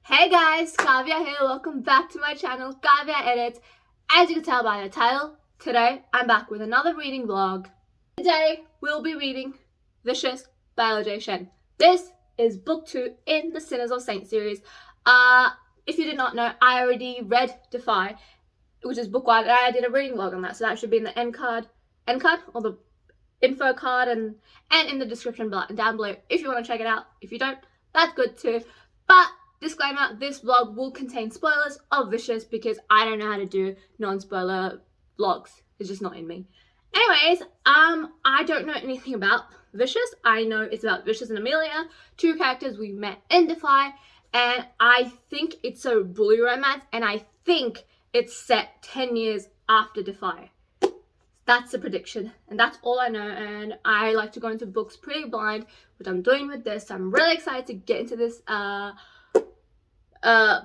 Hey guys, Kavya here. Welcome back to my channel, Kavya Edits. As you can tell by the title, today I'm back with another reading vlog. Today we'll be reading Vicious by L.J. Shen. This is book 2 in the Sinners of Saints series. If you did not know, I already read Defy, which is book 1, and I did a reading vlog on that, so that should be in the end card, or the info card, and in the description down below if you want to check it out. If you don't, that's good too. But disclaimer, this vlog will contain spoilers of Vicious because I don't know how to do non-spoiler vlogs. It's just not in me. Anyways, I don't know anything about Vicious. I know it's about Vicious and Amelia, two characters we met in Defy, and I think it's a bully romance, and I think it's set 10 years after Defy. That's the prediction, and that's all I know, and I like to go into books pretty blind, which I'm doing with this, so I'm really excited to get into this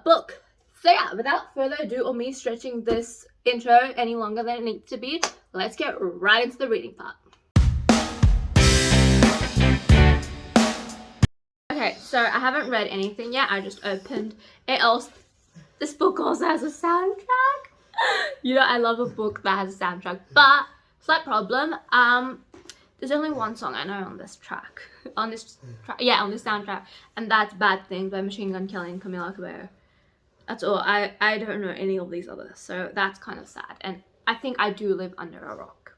book. So yeah, without further ado or me stretching this intro any longer than it needs to be, let's get right into the reading part. Okay, so I haven't read anything yet. I just opened it. This book also has a soundtrack. You know, I love a book that has a soundtrack, but slight problem. There's only one song I know on this track. On this soundtrack, and that's Bad Things by Machine Gun Kelly and Camila Cabello. That's all. I don't know any of these others, so that's kind of sad. And I think I do live under a rock.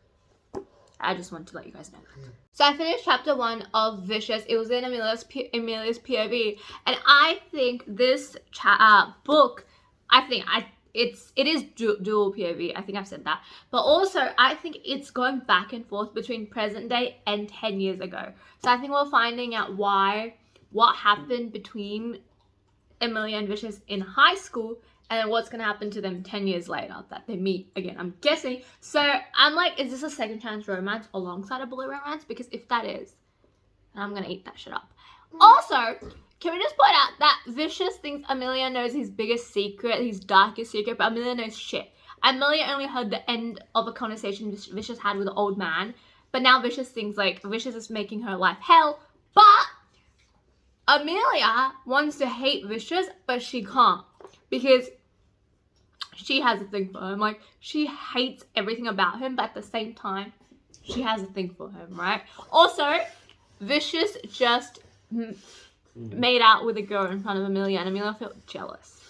I just want to let you guys know that. So I finished chapter 1 of Vicious. It was in Amelia's POV, and I think this book, it is dual POV. I think I've said that. But also, I think it's going back and forth between present day and 10 years ago. So I think we're finding out what happened between Amelia and Vicious in high school, and then what's going to happen to them 10 years later that they meet again, I'm guessing. So I'm like, is this a second chance romance alongside a bully romance? Because if that is, I'm going to eat that shit up. Also, can we just point out that Vicious thinks Amelia knows his biggest secret, his darkest secret, but Amelia knows shit. Amelia only heard the end of a conversation Vicious had with an old man, but now Vicious thinks like Vicious is making her life hell, but Amelia wants to hate Vicious, but she can't because she has a thing for him. Like, she hates everything about him, but at the same time, she has a thing for him, right? Also, Vicious just made out with a girl in front of Amelia, and Amelia felt jealous.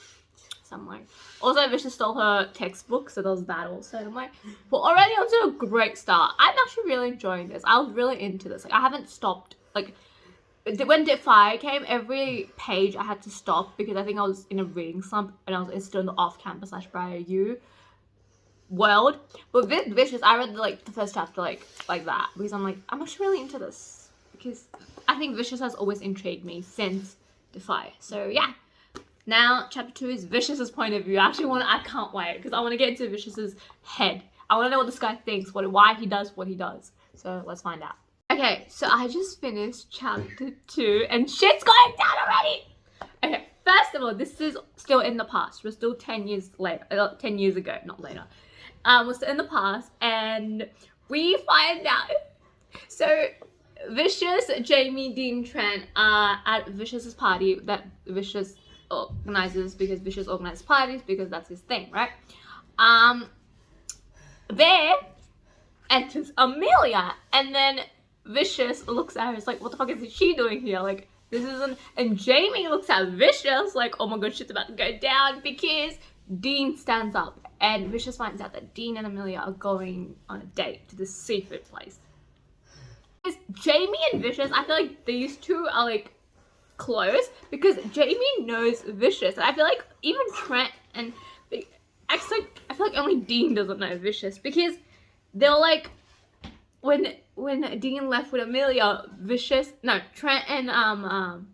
So I'm like, also Vicious stole her textbook, so there was that also. And I'm like, we're already onto a great start. I'm actually really enjoying this. I was really into this. Like, I haven't stopped. Like, when Defy came, every page I had to stop because I think I was in a reading slump, and I was still in the off-campus /BYU world. But with Vicious, I read the first chapter like that because I'm like, I'm actually really into this because I think Vicious has always intrigued me since Defy. So yeah, now chapter 2 is Vicious's point of view. I can't wait because I want to get into Vicious's head. I want to know what this guy thinks, why he does what he does. So let's find out. Okay, so I just finished chapter 2 and shit's going down already. Okay, first of all, this is still in the past. We're still 10 years later, 10 years ago, not later. We're still in the past, and we find out. So Vicious, Jamie, Dean, Trent are at Vicious's party that Vicious organizes because Vicious organizes parties because that's his thing, right? There enters Amelia, and then Vicious looks at her, it's like, what the fuck is she doing here? Like, this isn't. And Jamie looks at Vicious like, oh my god, shit's about to go down because Dean stands up, and Vicious finds out that Dean and Amelia are going on a date to this seafood place. Jamie and Vicious, I feel like these two are like close because Jamie knows Vicious, and I feel like even Trent and I feel like only Dean doesn't know Vicious because they're like, when Dean left with Amelia, Trent and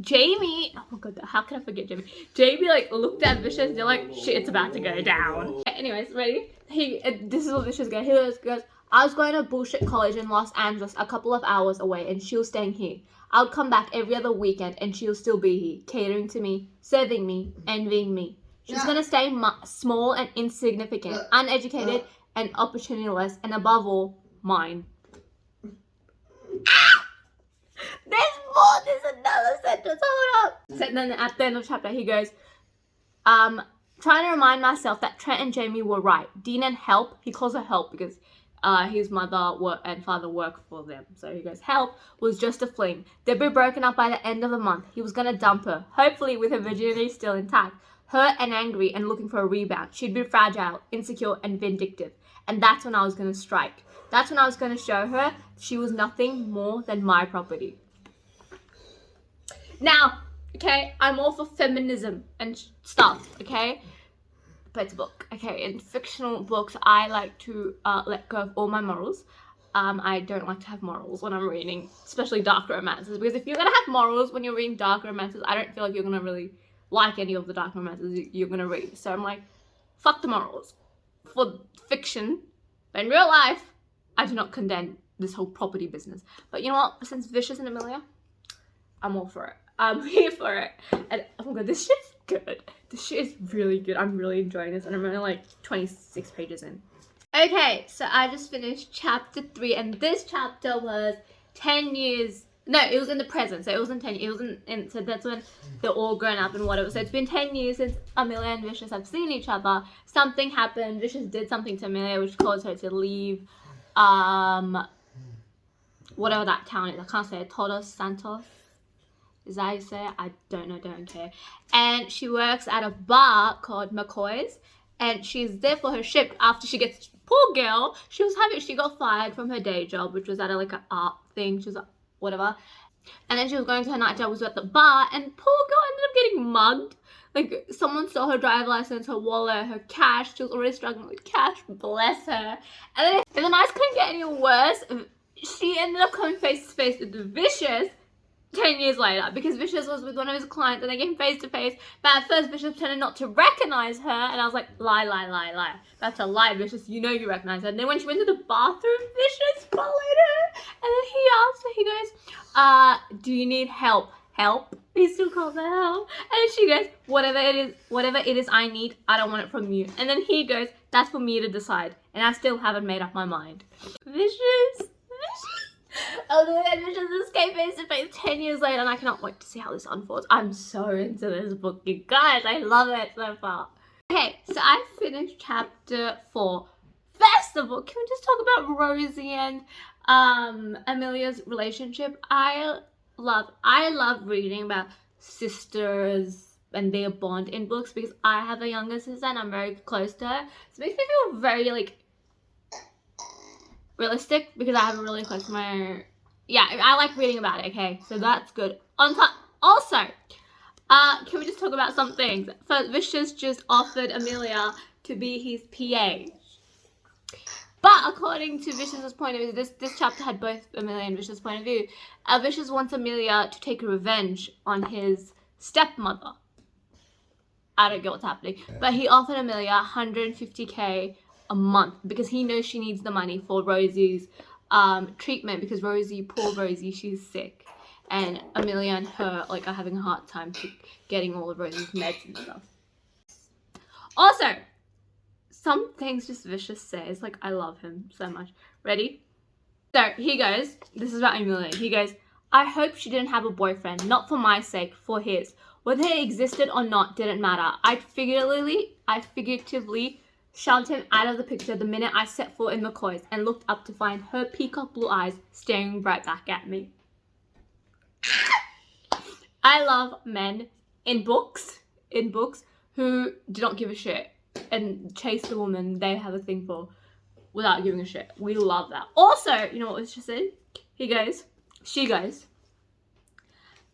Jamie, oh my god, how can I forget Jamie? Jamie like looked at Vicious, they're like, shit, it's about to go down. Anyways, ready? This is what Vicious goes. He goes, I was going to bullshit college in Los Angeles a couple of hours away, and she was staying here. I would come back every other weekend, and she'll still be here, catering to me, serving me, envying me. She's gonna stay small and insignificant, uneducated and opportunityless, and above all, mine. This more. There's another sentence. Hold up. So then at the end of the chapter, he goes, trying to remind myself that Trent and Jamie were right. Dean and Help, he calls her Help because his mother and father work for them. So he goes, Help was just a fling. They'd be broken up by the end of the month. He was going to dump her, hopefully with her virginity still intact. Hurt and angry and looking for a rebound. She'd be fragile, insecure, and vindictive. And that's when I was going to strike. That's when I was going to show her she was nothing more than my property. Now, okay, I'm all for feminism and stuff, okay? But it's a book, okay? In fictional books, I like to let go of all my morals. I don't like to have morals when I'm reading, especially dark romances. Because if you're going to have morals when you're reading dark romances, I don't feel like you're going to really like any of the dark romances you're going to read. So I'm like, fuck the morals. For fiction, but in real life, I do not condemn this whole property business. But you know what? Since Vicious and Amelia, I'm all for it. I'm here for it. And oh my god, this shit's good. This shit is really good. I'm really enjoying this, and I'm only like 26 pages in. Okay, so I just finished chapter 3, and this chapter was 10 years. No, it was in the present, so it wasn't 10 years. It was in so that's when they're all grown up and whatever. So it's been 10 years since Amelia and Vicious have seen each other. Something happened. Vicious did something to Amelia, which caused her to leave, whatever that town is. I can't say it. Todos Santos. Is that how you say it? I don't know, don't care. And she works at a bar called McCoy's, and she's there for her shift after she gets, poor girl, she got fired from her day job, which was at like an art thing, she was like, whatever. And then she was going to her night job, was at the bar, and poor girl ended up getting mugged. Like, someone stole her driver's license, her wallet, her cash. She was already struggling with cash, bless her. And the nights couldn't get any worse. She ended up coming face to face with Vicious 10 years later, because Vicious was with one of his clients and they came face to face. But at first Vicious pretended not to recognize her, and I was like, lie. That's a lie, Vicious, you know you recognize her. And then when she went to the bathroom, Vicious followed her, and then he asked her, he goes, do you need help? Help? He still calls her help. And she goes, whatever it is I need, I don't want it from you. And then he goes, that's for me to decide, and I still haven't made up my mind. Vicious. Oh, then Vicious escaped face to face 10 years later, and I cannot wait to see how this unfolds. I'm so into this book, you guys. I love it so far. Okay, so I finished chapter 4. First of all, can we just talk about Rosie and Amelia's relationship? I love reading about sisters and their bond in books, because I have a younger sister and I'm very close to her. So it makes me feel very like realistic, because I have a really close to my, yeah, I like reading about it, okay? So that's good. Also, can we just talk about some things? First, Vicious just offered Amelia to be his PA. But according to Vicious's point of view, this chapter had both Amelia and Vicious's point of view. Vicious wants Amelia to take revenge on his stepmother. I don't get what's happening. But he offered Amelia $150K a month because he knows she needs the money for Rosie's treatment, because poor Rosie, she's sick. And Amelia and her like are having a hard time getting all of Rosie's meds and stuff. Also, some things just Vicious says, like, I love him so much. Ready? So he goes, this is about Amelia. He goes, I hope she didn't have a boyfriend, not for my sake, for his. Whether he existed or not didn't matter. I figuratively shoved him out of the picture the minute I set foot in McCoy's and looked up to find her peacock blue eyes staring right back at me. I love men in books who do not give a shit and chase the woman they have a thing for without giving a shit. We love that. Also, you know what was just said? She goes,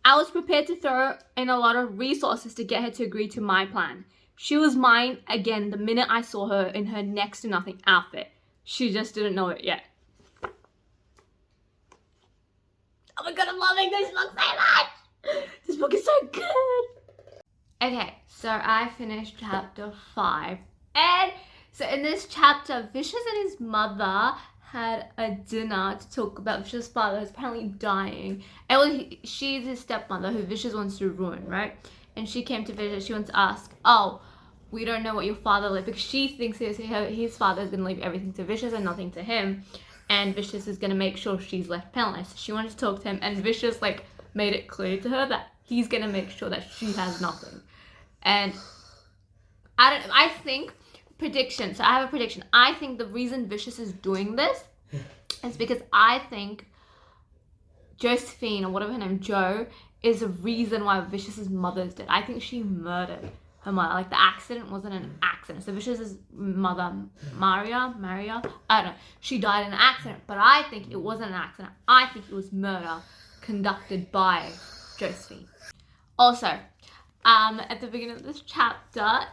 I was prepared to throw in a lot of resources to get her to agree to my plan. She was mine again the minute I saw her in her next to nothing outfit. She just didn't know it yet. Oh my god, I'm loving this book so much! This book is so good! Okay, so I finished chapter 5. And so in this chapter, Vicious and his mother had a dinner to talk about Vicious's father who's apparently dying. And she's his stepmother who Vicious wants to ruin, right? And she came to Vicious, she wants to ask, oh, we don't know what your father left, because she thinks his father is going to leave everything to Vicious and nothing to him. And Vicious is going to make sure she's left penniless. She wanted to talk to him, and Vicious, like, made it clear to her that he's gonna make sure that she has nothing. And I think prediction. So I have a prediction. I think the reason Vicious is doing this is because I think Josephine, or whatever her name, Jo, is the reason why Vicious's mother's dead. I think she murdered her mother. Like, the accident wasn't an accident. So Vicious's mother, Maria, I don't know. She died in an accident, but I think it wasn't an accident. I think it was murder conducted by Josephine. Also, at the beginning of this chapter,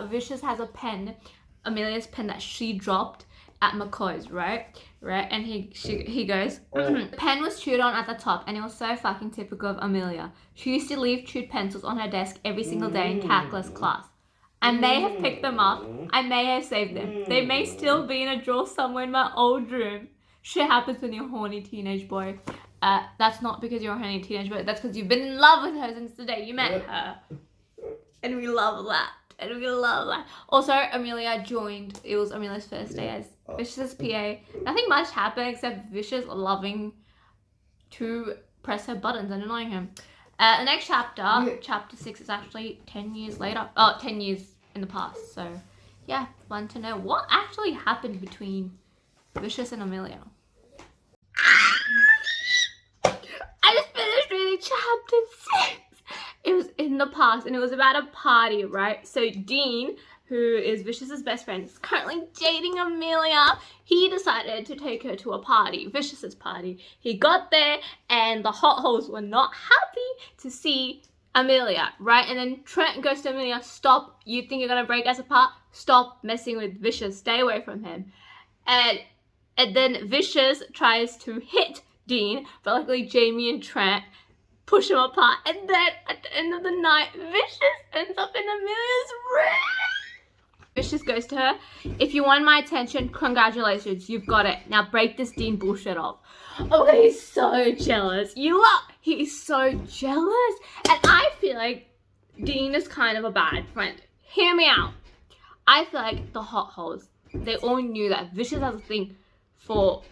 Vicious has a pen, Amelia's pen that she dropped at McCoy's, right? And he goes, the pen was chewed on at the top, and it was so fucking typical of Amelia. She used to leave chewed pencils on her desk every single day in calculus class. I may have picked them up. I may have saved them. They may still be in a drawer somewhere in my old room. Shit happens when you're a horny teenage boy. That's not because you're a horny teenage boy. That's because you've been in love with her since the day you met her. And we love that. Also, Amelia joined. It was Amelia's first day as Vicious's PA. Nothing much happened except Vicious loving to press her buttons and annoying him. The next chapter, chapter 6, is actually 10 years later. 10 years in the past. So, yeah, fun to know what actually happened between Vicious and Amelia. I just finished reading chapter 6. It was in the past, and it was about a party, right? So Dean, who is Vicious's best friend, is currently dating Amelia. He decided to take her to a party, Vicious's party. He got there, and the hot holes were not happy to see Amelia, right? And then Trent goes to Amelia, stop, you think you're gonna break us apart? Stop messing with Vicious, stay away from him. And then Vicious tries to hit Dean, but luckily Jamie and Trent push him apart, and then at the end of the night, Vicious ends up in Amelia's room. Vicious goes to her, if you want my attention, congratulations, you've got it. Now break this Dean bullshit off. Oh, he's so jealous. He's so jealous. And I feel like Dean is kind of a bad friend. Hear me out. I feel like the hot holes, they all knew that Vicious has a thing for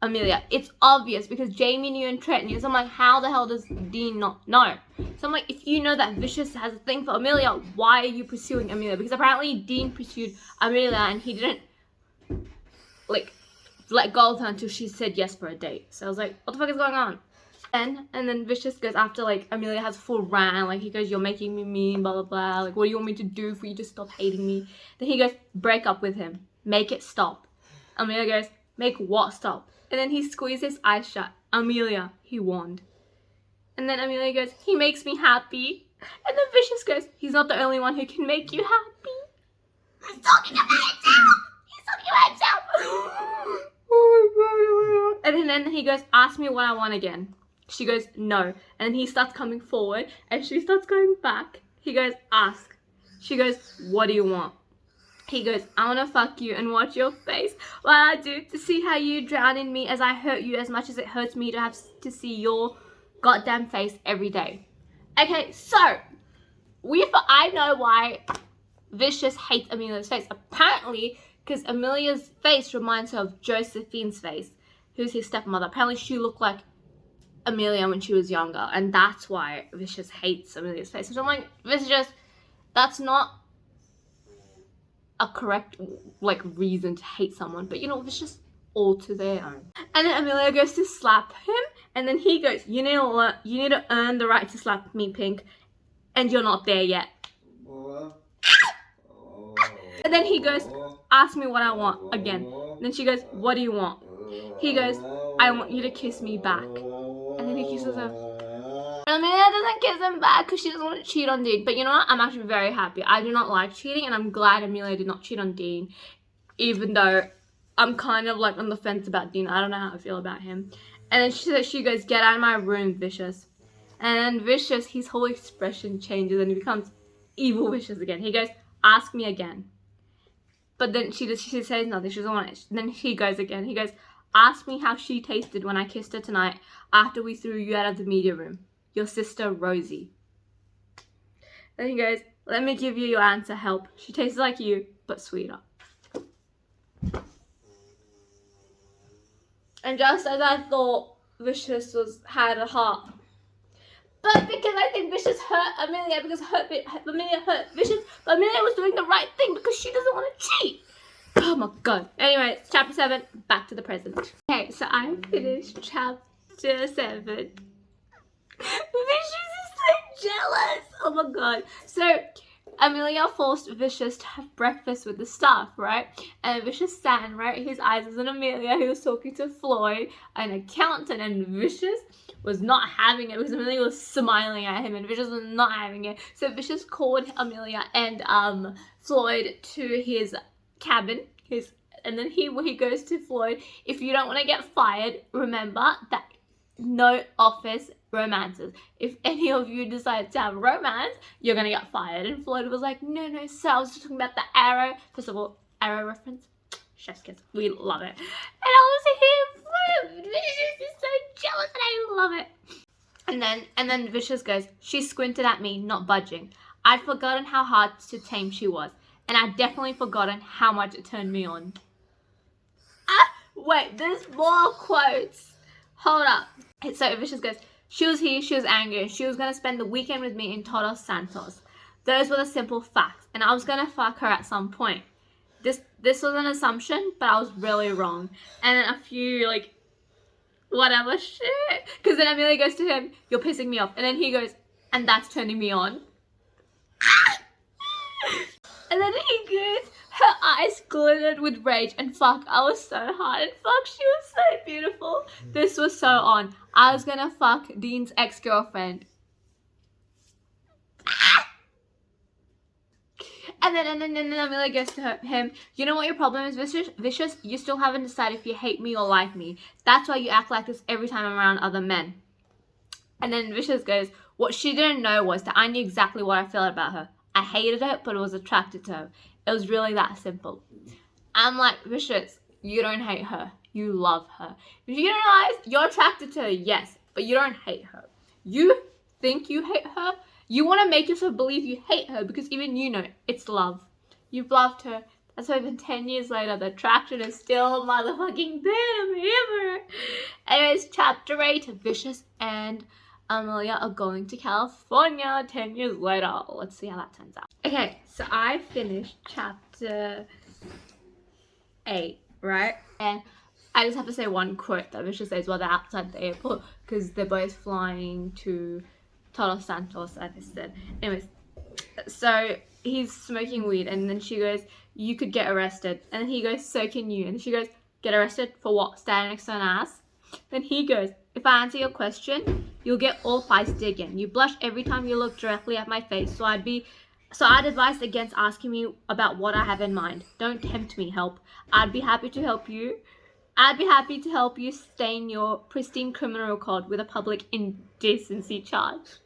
Amelia. It's obvious because Jamie knew and Trent knew. So I'm like, how the hell does Dean not know? So I'm like, if you know that Vicious has a thing for Amelia, why are you pursuing Amelia? Because apparently Dean pursued Amelia and he didn't like let go of her until she said yes for a date. So I was like, what the fuck is going on? And then Vicious goes after like Amelia has a full rant, like he goes, you're making me mean, blah blah blah, like what do you want me to do for you to stop hating me? Then he goes, break up with him, make it stop. Amelia goes, make what stop? And then he squeezed his eyes shut. Amelia, he warned. And then Amelia goes, he makes me happy. And then Vicious goes, he's not the only one who can make you happy. He's talking about himself. Oh my God. And then he goes, ask me what I want again. She goes, no. And then he starts coming forward and she starts going back. He goes, ask. She goes, what do you want? He goes, I want to fuck you and watch your face while I do, to see how you drown in me as I hurt you as much as it hurts me to have to see your goddamn face every day. Okay, so I know why Vicious hates Amelia's face. Apparently, because Amelia's face reminds her of Josephine's face, who's his stepmother. Apparently, she looked like Amelia when she was younger, and that's why Vicious hates Amelia's face. So I'm like, Vicious, that's not a correct like reason to hate someone, but you know, it's just all to their own. And then Amelia goes to slap him, and then he goes, you need to earn the right to slap me, Pink, and you're not there yet. And then he goes, ask me what I want again. And then she goes, what do you want? He goes, I want you to kiss me back. And then he kisses her. Amelia doesn't kiss him back because she doesn't want to cheat on Dean. But you know what? I'm actually very happy. I do not like cheating, and I'm glad Amelia did not cheat on Dean. Even though I'm kind of like on the fence about Dean. I don't know how I feel about him. And then she goes, get out of my room, Vicious. And then Vicious, his whole expression changes and he becomes evil Vicious again. He goes, ask me again. But then she says nothing. She doesn't want it. And then he goes again. He goes, ask me how she tasted when I kissed her tonight after we threw you out of the media room. Your sister, Rosie. Then he goes, let me give you your answer, help. She tastes like you, but sweeter. And just as I thought Vicious had a heart But because I think Vicious hurt Amelia, because Amelia hurt Vicious, but Amelia was doing the right thing because she doesn't want to cheat. Oh my god. Anyway, chapter 7, back to the present. Okay, so I finished chapter 7. Vicious is so jealous. Oh my god. So Amelia forced Vicious to have breakfast with the staff, right? And Vicious sat and right his eyes was on Amelia, who was talking to Floyd, an accountant, and Vicious was not having it because Amelia was smiling at him and Vicious was not having it. So Vicious called Amelia and Floyd to his cabin, and then he goes to Floyd, if you don't want to get fired, remember that no office romances. If any of you decide to have a romance, you're gonna get fired. And Floyd was like, no, sir, I was just talking about the arrow. First of all, arrow reference, chef's kiss, we love it. And I was here, Vicious is so jealous and I love it. And then Vicious goes, she squinted at me, not budging. I'd forgotten how hard to tame she was, and I'd definitely forgotten how much it turned me on. Wait, there's more quotes. Hold up. So Vicious goes, she was here, she was angry, she was going to spend the weekend with me in Todos Santos. Those were the simple facts, and I was going to fuck her at some point. This was an assumption, but I was really wrong. And then a few, like, whatever shit. Because then Amelia goes to him, you're pissing me off. And then he goes, and that's turning me on. And then he goes, her eyes glittered with rage, and fuck, I was so hot, and fuck, she was so beautiful. This was so on. I was gonna fuck Dean's ex-girlfriend. And then Amelia goes to him, you know what your problem is, Vicious? You still haven't decided if you hate me or like me. That's why you act like this every time I'm around other men. And then Vicious goes, what she didn't know was that I knew exactly what I felt about her. I hated her, but I was attracted to her. It was really that simple. I'm like, Vicious, you don't hate her. You love her. If you don't realize you're attracted to her, yes, but you don't hate her. You think you hate her. You want to make yourself believe you hate her because even you know it's love. You've loved her. That's why even 10 years later, the attraction is still motherfucking there. Anyways, chapter 8, Vicious and Amelia are going to California 10 years later. Let's see how that turns out. Okay, so I finished chapter 8, right? And I just have to say one quote that Vicious says while they're outside the airport because they're both flying to Todos Santos, as I said. Anyways, so he's smoking weed and then she goes, you could get arrested. And then he goes, so can you. And she goes, get arrested for what? Standing next to an ass? Then he goes, if I answer your question, you'll get all feisty again. You blush every time you look directly at my face, so I'd advise against asking me about what I have in mind. Don't tempt me, help. I'd be happy to help you. I'd be happy to help you stain your pristine criminal record with a public indecency charge.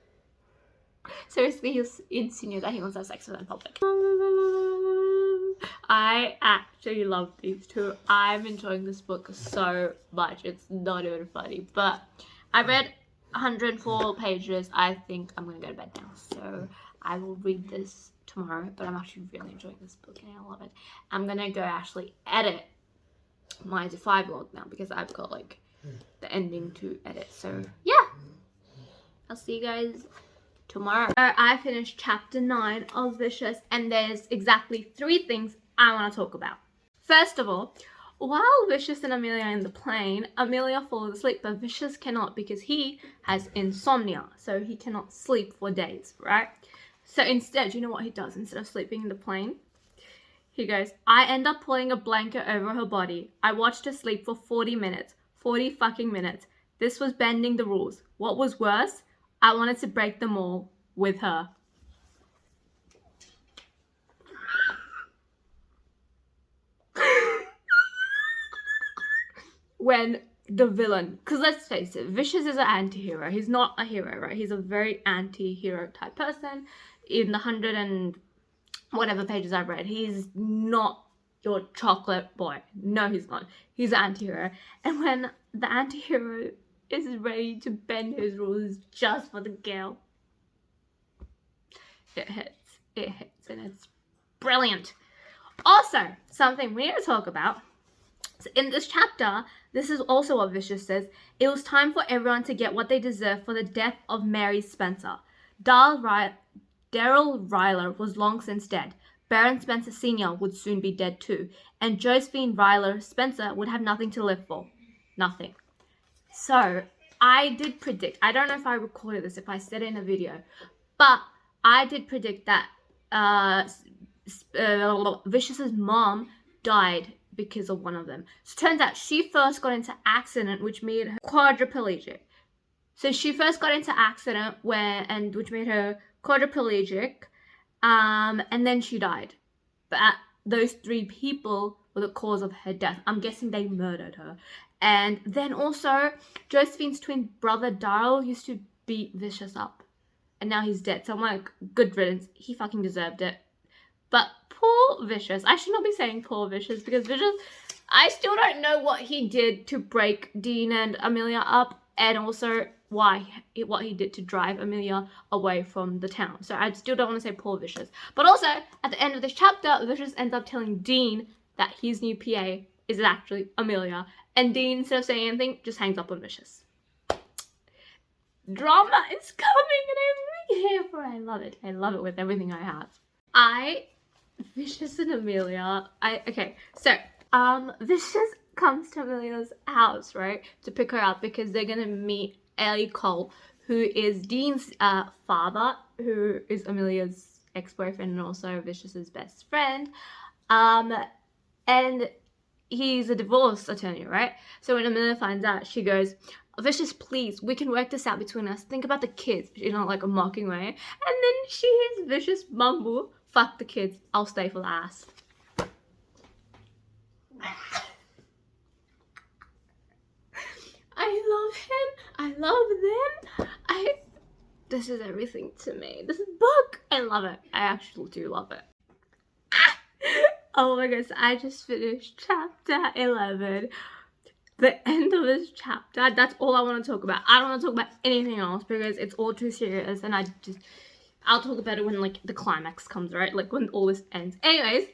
Seriously, he'll insinuate that he wants to have sex with her in public. I actually love these two. I'm enjoying this book so much. It's not even funny. But I read 104 pages. I think I'm going to go to bed now. So I will read this tomorrow. But I'm actually really enjoying this book and I love it. I'm going to go actually edit my Defy vlog now because I've got like the ending to edit. So yeah. I'll see you guys tomorrow. So I finished chapter 9 of Vicious and there's exactly 3 things I want to talk about. First of all, while Vicious and Amelia are in the plane, Amelia falls asleep, but Vicious cannot because he has insomnia, so he cannot sleep for days, right? So instead, you know what he does? Instead of sleeping in the plane, he goes, I end up pulling a blanket over her body. I watched her sleep for 40 minutes. 40 fucking minutes. This was bending the rules. What was worse? I wanted to break them all with her. When the villain, because let's face it, Vicious is an anti-hero. He's not a hero, right? He's a very anti-hero type person. In the 100 and whatever pages I've read, he's not your chocolate boy. No, he's not. He's an anti-hero. And when the anti-hero is ready to bend his rules just for the girl, it hits. It hits and it's brilliant. Also, something we need to talk about So in this chapter, this is also what Vicious says. It was time for everyone to get what they deserved for the death of Mary Spencer. Daryl Ryler was long since dead. Baron Spencer Sr. would soon be dead too. And Josephine Ryler Spencer would have nothing to live for. Nothing. So, I did predict, I don't know if I recorded this, if I said it in a video, but I did predict that Vicious's mom died because of one of them. So it turns out she first got into accident which made her quadriplegic. So she first got into accident which made her quadriplegic, and then she died. But those 3 people were the cause of her death. I'm guessing they murdered her. And then also, Josephine's twin brother Daryl used to beat Vicious up. And now he's dead. So I'm like, good riddance. He fucking deserved it. But poor Vicious. I should not be saying poor Vicious because Vicious, I still don't know what he did to break Dean and Amelia up. And also what he did to drive Amelia away from the town. So I still don't want to say poor Vicious. But also, at the end of this chapter, Vicious ends up telling Dean that his new PA is actually Amelia. And Dean, instead of saying anything, just hangs up on Vicious. Drama is coming and I'm really here for it. I love it. I love it with everything I have. Vicious and Amelia, okay, so, Vicious comes to Amelia's house, right, to pick her up because they're gonna meet Ellie Cole, who is Dean's father, who is Amelia's ex-boyfriend and also Vicious's best friend, and he's a divorce attorney, right? So when Amelia finds out, she goes, Vicious, please, we can work this out between us. Think about the kids, like a mocking way. And then she hears Vicious mumble, fuck the kids, I'll stay for last. I love him. I love them. This is everything to me. This book, I love it. I actually do love it. Oh my gosh, I just finished chapter 11. The end of this chapter, that's all I want to talk about. I don't want to talk about anything else because it's all too serious and I'll talk about it when like the climax comes, right? Like when all this ends. Anyways,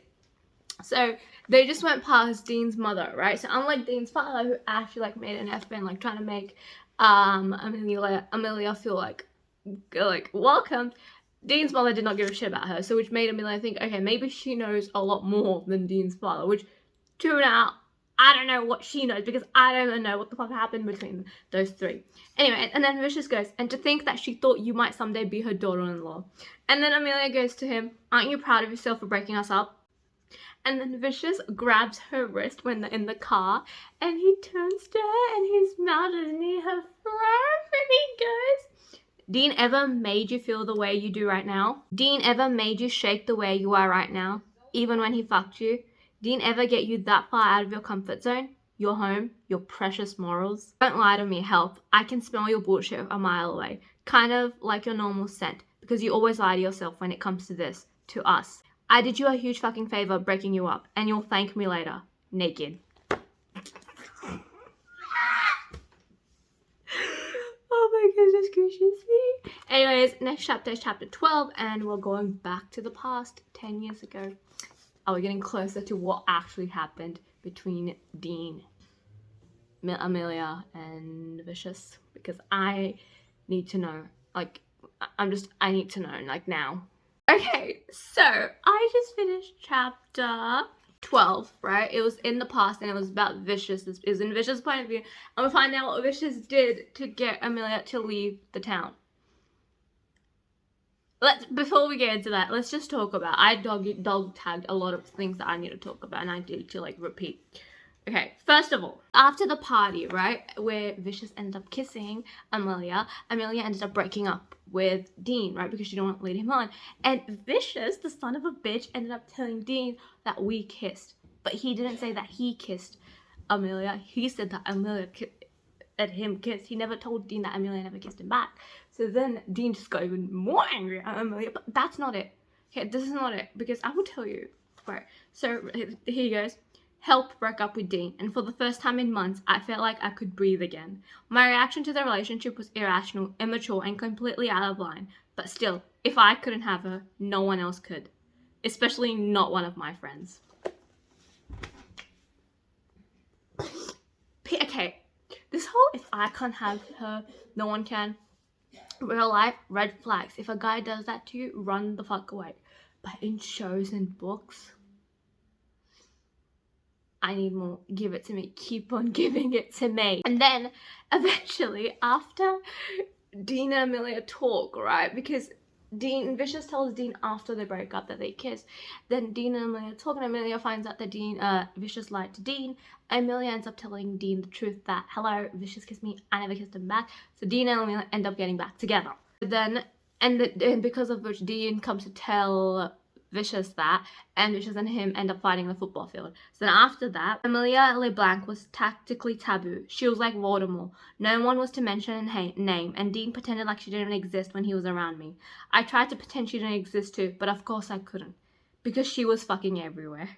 so they just went past Dean's mother, right? So unlike Dean's father, who actually like made an effort and like trying to make Amelia feel like welcomed, Dean's mother did not give a shit about her, so which made Amelia think, okay, maybe she knows a lot more than Dean's father, which turned out, I don't know what she knows because I don't even know what the fuck happened between those 3. Anyway, and then Vicious goes, and to think that she thought you might someday be her daughter-in-law. And then Amelia goes to him, aren't you proud of yourself for breaking us up? And then Vicious grabs her wrist when they're in the car, and he turns to her, and his mouth is near her throat, and he goes, Dean ever made you feel the way you do right now? Dean ever made you shake the way you are right now, even when he fucked you? Dean ever get you that far out of your comfort zone? Your home? Your precious morals? Don't lie to me, help. I can smell your bullshit a mile away. Kind of like your normal scent, because you always lie to yourself when it comes to this. To us. I did you a huge fucking favor breaking you up, and you'll thank me later. Naked. Oh my goodness gracious me. Anyways, next chapter is chapter 12, and we're going back to the past 10 years ago. Are we getting closer to what actually happened between Dean, Amelia, and Vicious? Because I need to know. Like, I need to know, like, now. Okay, so I just finished chapter 12, right? It was in the past and it was about Vicious. It was in Vicious' point of view. And we find out what Vicious did to get Amelia to leave the town. Before we get into that, let's just talk about, I dog tagged a lot of things that I need to talk about and I need to like repeat. Okay, first of all, after the party, right, where Vicious ended up kissing Amelia ended up breaking up with Dean, right, because she didn't want to lead him on. And Vicious, the son of a bitch, ended up telling Dean that we kissed. But he didn't say that he kissed Amelia. He said that Amelia at him kissed. He never told Dean that Amelia never kissed him back. So then Dean just got even more angry at Amelia. But that's not it. Okay, this is not it. Because I will tell you. Right, so here he goes. Help broke up with Dean, and for the first time in months, I felt like I could breathe again. My reaction to the relationship was irrational, immature, and completely out of line. But still, if I couldn't have her, no one else could. Especially not one of my friends. This whole if I can't have her, no one can. Real life, red flags. If a guy does that to you, run the fuck away. But in shows and books, I need more. Give it to me. Keep on giving it to me. And then eventually, after Dean and Amelia talk, right? Because Vicious tells Dean after they break up that they kiss. Then Dean and Amelia talk, and Amelia finds out that Vicious lied to Dean. Amelia ends up telling Dean the truth that, hello, Vicious kissed me, I never kissed him back. So Dean and Amelia end up getting back together. Then, and because of which Dean comes to tell Vicious that, and Vicious and him end up fighting on the football field. So then after that, Amelia LeBlanc was tactically taboo. She was like Voldemort. No one was to mention her name, and Dean pretended like she didn't exist when he was around me. I tried to pretend she didn't exist too, but of course I couldn't, because she was fucking everywhere.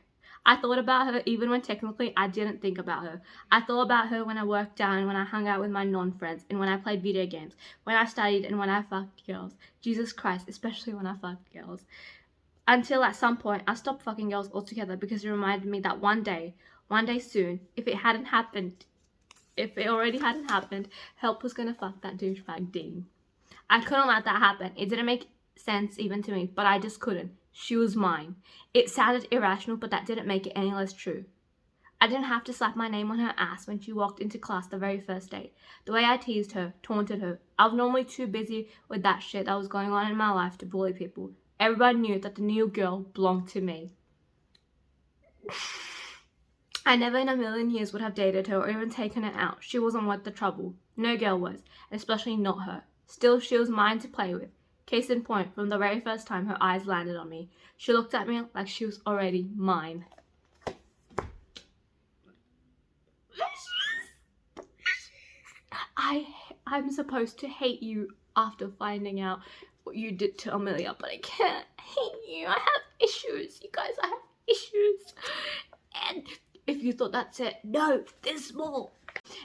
I thought about her even when technically I didn't think about her. I thought about her when I worked out and when I hung out with my non-friends and when I played video games, when I studied and when I fucked girls. Jesus Christ, especially when I fucked girls. Until at some point, I stopped fucking girls altogether because it reminded me that one day soon, if it already hadn't happened, help was gonna fuck that douchebag Dean. I couldn't let that happen. It didn't make sense even to me, but I just couldn't. She was mine. It sounded irrational, but that didn't make it any less true. I didn't have to slap my name on her ass when she walked into class the very first day. The way I teased her, taunted her. I was normally too busy with that shit that was going on in my life to bully people. Everybody knew that the new girl belonged to me. I never in a million years would have dated her or even taken her out. She wasn't worth the trouble. No girl was, and especially not her. Still, she was mine to play with. Case in point, from the very first time her eyes landed on me, she looked at me like she was already mine. I'm supposed to hate you after finding out what you did to Amelia, but I can't hate you. I have issues, you guys. I have issues. And if you thought that's it, no, there's more.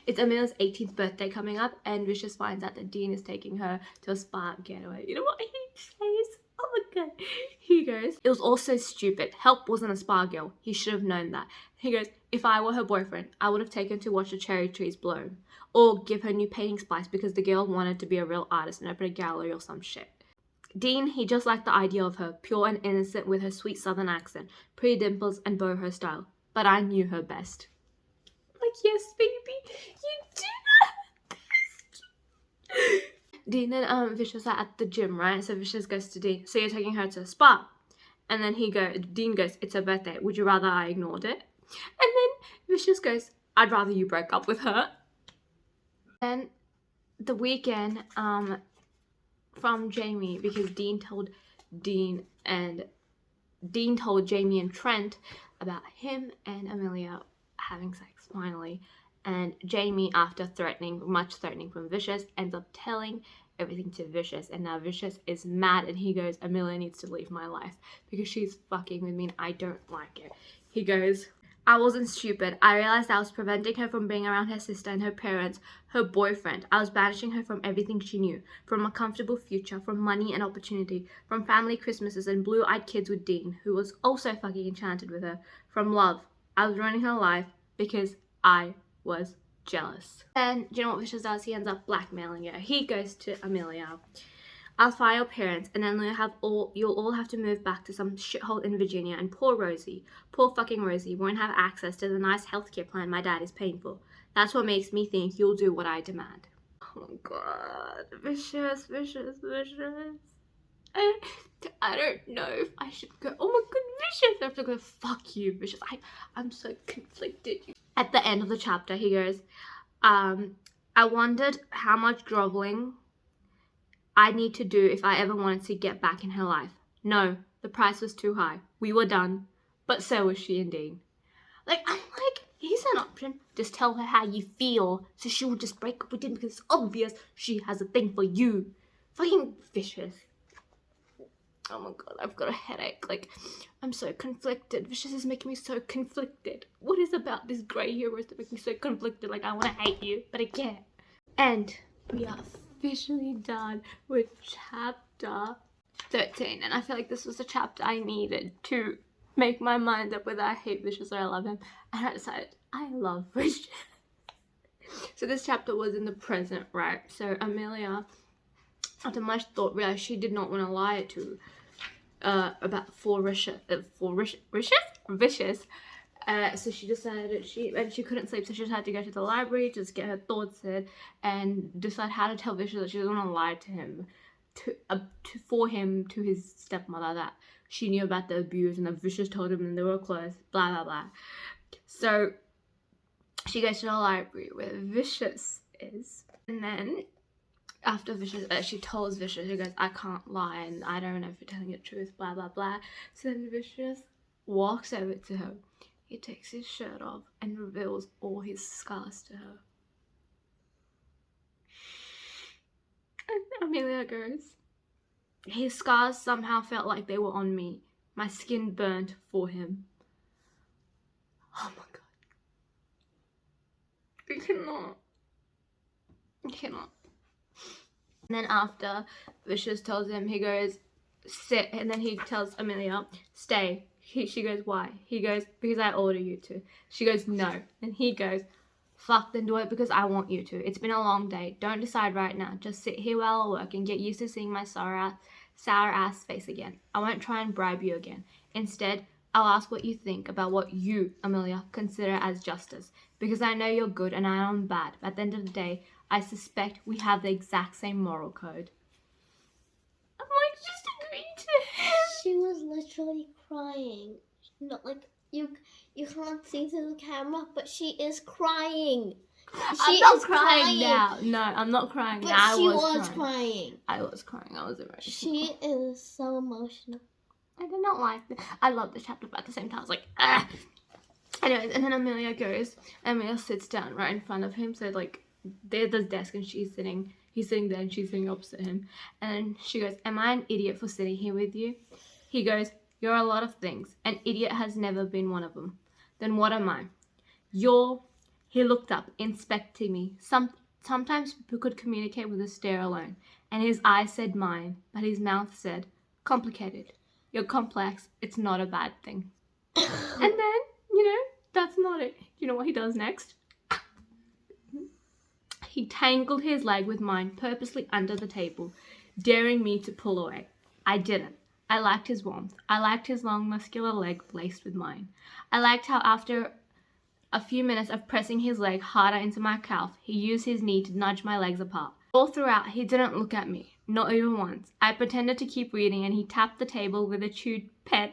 It's Amelia's 18th birthday coming up, and Vicious finds out that Dean is taking her to a spa getaway. You know what he says? Oh my god. He goes, it was all so stupid. Help wasn't a spa girl. He should have known that. He goes, if I were her boyfriend, I would have taken to watch the cherry trees blow. Or give her new painting supplies because the girl wanted to be a real artist and open a gallery or some shit. Dean, he just liked the idea of her, pure and innocent with her sweet southern accent, pretty dimples and boho style. But I knew her best. Like, yes, baby, you do know best. Dean and Vicious are at the gym, right? So Vicious goes to Dean, so you're taking her to a spa. And then Dean goes, it's her birthday. Would you rather I ignored it? And then Vicious goes, I'd rather you break up with her. Then the weekend, from Jamie, because Dean told Jamie and Trent about him and Amelia having sex finally, and Jamie, after much threatening from Vicious, ends up telling everything to Vicious, and now Vicious is mad and he goes, Amelia needs to leave my life because she's fucking with me and I don't like it. He goes, I wasn't stupid. I realized I was preventing her from being around her sister and her parents, her boyfriend. I was banishing her from everything she knew, from a comfortable future, from money and opportunity, from family Christmases and blue-eyed kids with Dean, who was also fucking enchanted with her, from love. I was ruining her life because I was jealous. And do you know what Vicious does? He ends up blackmailing her. He goes to Amelia. I'll fire your parents, and then you'll all have to move back to some shithole in Virginia, and poor fucking Rosie, won't have access to the nice healthcare plan my dad is paying for. That's what makes me think you'll do what I demand. Oh my god. Vicious. I don't know if I should go, oh my god, Vicious. I have to go, fuck you, Vicious. I'm so conflicted. At the end of the chapter, he goes, I wondered how much groveling I'd need to do if I ever wanted to get back in her life. No, the price was too high. We were done. But so was she and Dean. I'm like, here's an option. Just tell her how you feel, so she will just break up with him because it's obvious she has a thing for you. Fucking Vicious. Oh my god, I've got a headache. I'm so conflicted. Vicious is making me so conflicted. What is about this grey heroes that make me so conflicted? I want to hate you, but I can't. And we are officially done with chapter 13, and I feel like this was the chapter I needed to make my mind up whether I hate Vicious or I love him, and I decided I love Vicious. So this chapter was in the present, right? So Amelia, after much thought, realized she did not want to lie to about vicious. So she decided she couldn't sleep, so she just had to go to the library, just get her thoughts in, and decide how to tell Vicious that she doesn't want to lie to him, to his stepmother, that she knew about the abuse and that Vicious told him and they were close, blah blah blah. So she goes to the library where Vicious is, and then after Vicious, she tells Vicious, she goes, I can't lie and I don't know if you're telling the truth, blah blah blah. So then Vicious walks over to her. He takes his shirt off and reveals all his scars to her. And Amelia goes, his scars somehow felt like they were on me. My skin burned for him. Oh my god. You cannot. And then after Vicious tells him, he goes, sit, and then he tells Amelia, stay. She goes, why? He goes, because I order you to. She goes, no. And he goes, fuck, then do it because I want you to. It's been a long day. Don't decide right now. Just sit here while I work and get used to seeing my sour ass face again. I won't try and bribe you again. Instead, I'll ask what you think about what you, Amelia, consider as justice. Because I know you're good and I am bad. But at the end of the day, I suspect we have the exact same moral code. I'm like, just agree to him. She was literally crying. Not like you can't see through the camera, but she is crying. I'm not crying now. No, I'm not crying but now. She was crying. I was crying. I was emotional. She is so emotional. I did not like it. I love the chapter, but at the same time, I was like, ah. Anyways, and then Amelia sits down right in front of him. So, like, there's the desk and he's sitting there and she's sitting opposite him. And she goes, am I an idiot for sitting here with you? He goes, you're a lot of things. An idiot has never been one of them. Then what am I? He looked up, inspecting me. Sometimes people could communicate with a stare alone. And his eyes said mine, but his mouth said, complicated. You're complex. It's not a bad thing. And then, that's not it. You know what he does next? He tangled his leg with mine purposely under the table, daring me to pull away. I didn't. I liked his warmth. I liked his long, muscular leg laced with mine. I liked how after a few minutes of pressing his leg harder into my calf, he used his knee to nudge my legs apart. All throughout, he didn't look at me, not even once. I pretended to keep reading and he tapped the table with a chewed pen.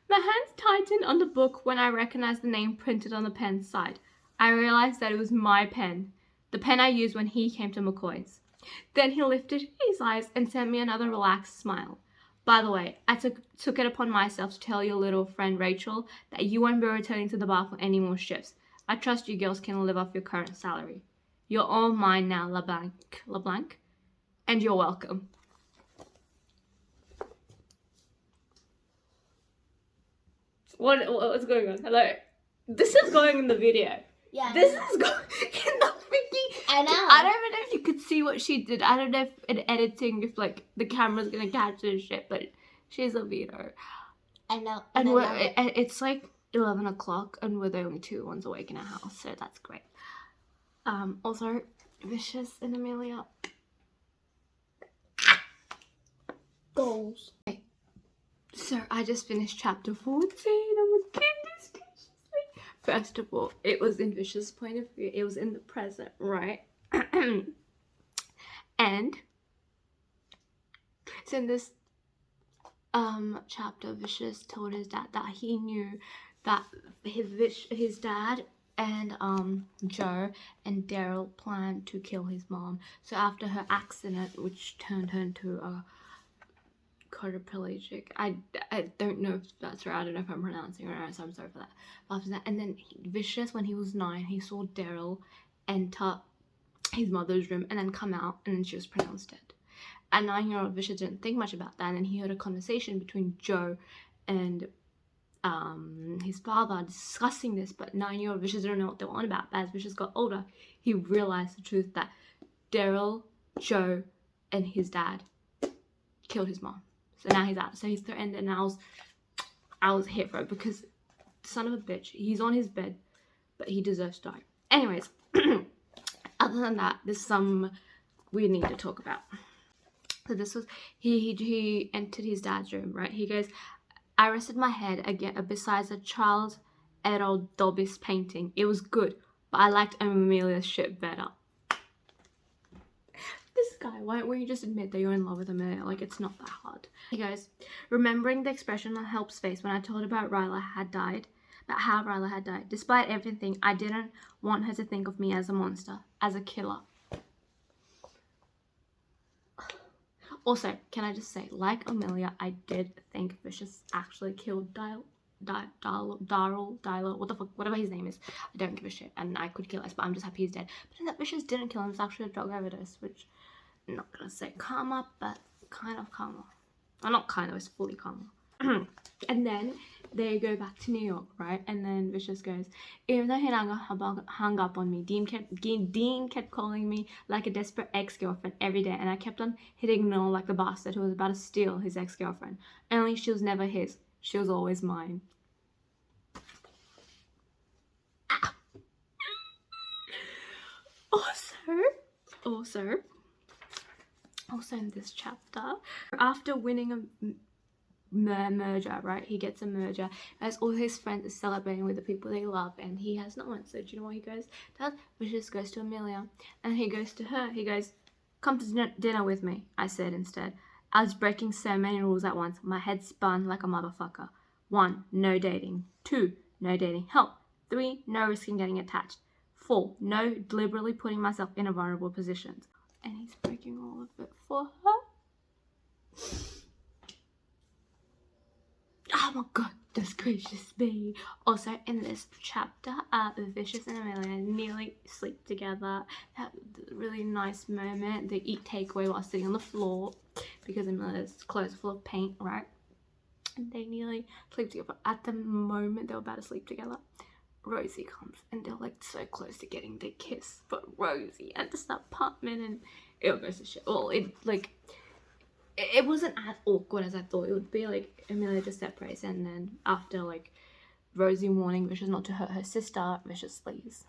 My hands tightened on the book when I recognized the name printed on the pen's side. I realized that it was my pen, the pen I used when he came to McCoy's. Then he lifted his eyes and sent me another relaxed smile. By the way, I took it upon myself to tell your little friend Rachel that you won't be returning to the bar for any more shifts. I trust you girls can live off your current salary. You're all mine now, LeBlanc, and you're welcome. What's going on? Hello? This is going in the video. Yeah. This is going in the freaking... I know. I don't even know if you could see what she did. I don't know if in editing, if like the camera's gonna catch this shit, but she's a veto. I know. And it's like 11 o'clock and we're the only two ones awake in our house, so that's great. Also, Vicious and Amelia. Goals. Okay. So I just finished chapter 14. Oh my goodness gracious. First of all, it was in Vicious' point of view. It was in the present, right? And so in this chapter, Vicious told his dad that he knew that his dad and Joe and Daryl planned to kill his mom. So after her accident, which turned her into a quadriplegic, I don't know if that's right. I don't know if I'm pronouncing it right, so I'm sorry for that. After that, and then Vicious, when he was 9, he saw Daryl enter his mother's room and then come out, and then she was pronounced dead. At 9-year-old Vicious didn't think much about that, and then he heard a conversation between Joe and his father discussing this, but 9-year-old Vicious didn't know what they were on about. But as Vicious got older, he realized the truth that Daryl, Joe, and his dad killed his mom. So now he's out. So he's threatened, and I was here for it because son of a bitch, he's on his bed, but he deserves to die. Anyways, other than that, there's some we need to talk about. So this was, he entered his dad's room, right? He goes, I rested my head again besides a Charles Edel Dobbis painting. It was good, but I liked Amelia's shit better. This guy, why won't you just admit that you're in love with Amelia? Like, it's not that hard. He goes, remembering the expression on Help's face when I told about Ryla had died, about how Ryla had died. Despite everything, I didn't want her to think of me as a monster, as a killer. Also, can I just say, like Amelia, I did think Vicious actually killed Darryl, what the fuck, whatever his name is. I don't give a shit, and I could kill us, but I'm just happy he's dead. But then that Vicious didn't kill him, it's actually a drug overdose, which I'm not gonna say karma, but kind of karma. Well, not kind of, it's fully karma. And then they go back to New York, right? And then Vicious goes, even though he hung up on me, Dean kept calling me like a desperate ex-girlfriend every day, and I kept on hitting no like the bastard who was about to steal his ex-girlfriend. Only she was never his. She was always mine. Also in this chapter, after winning a merger, right? He gets a merger as all his friends are celebrating with the people they love, and he has no one. So do you know what he does? Vicious goes to Amelia, and he goes to her. He goes, come to dinner with me, I said instead. I was breaking so many rules at once. My head spun like a motherfucker. 1, no dating. 2, no dating help. 3, no risking getting attached. 4, no deliberately putting myself in a vulnerable position. And he's breaking all of it for her. Oh my god, that's gracious me. Also in this chapter, Vicious and Amelia nearly sleep together. They have a really nice moment. They eat takeaway while sitting on the floor because Amelia's clothes are full of paint, right? And they nearly sleep together. At the moment they were about to sleep together, Rosie comes and they're like so close to getting to kiss, but Rosie enters the apartment and it goes to shit. Well, it wasn't as awkward as I thought it would be. Like, Amelia just separates, and then after like Rosie warning Vicious not to hurt her sister, Vicious leaves.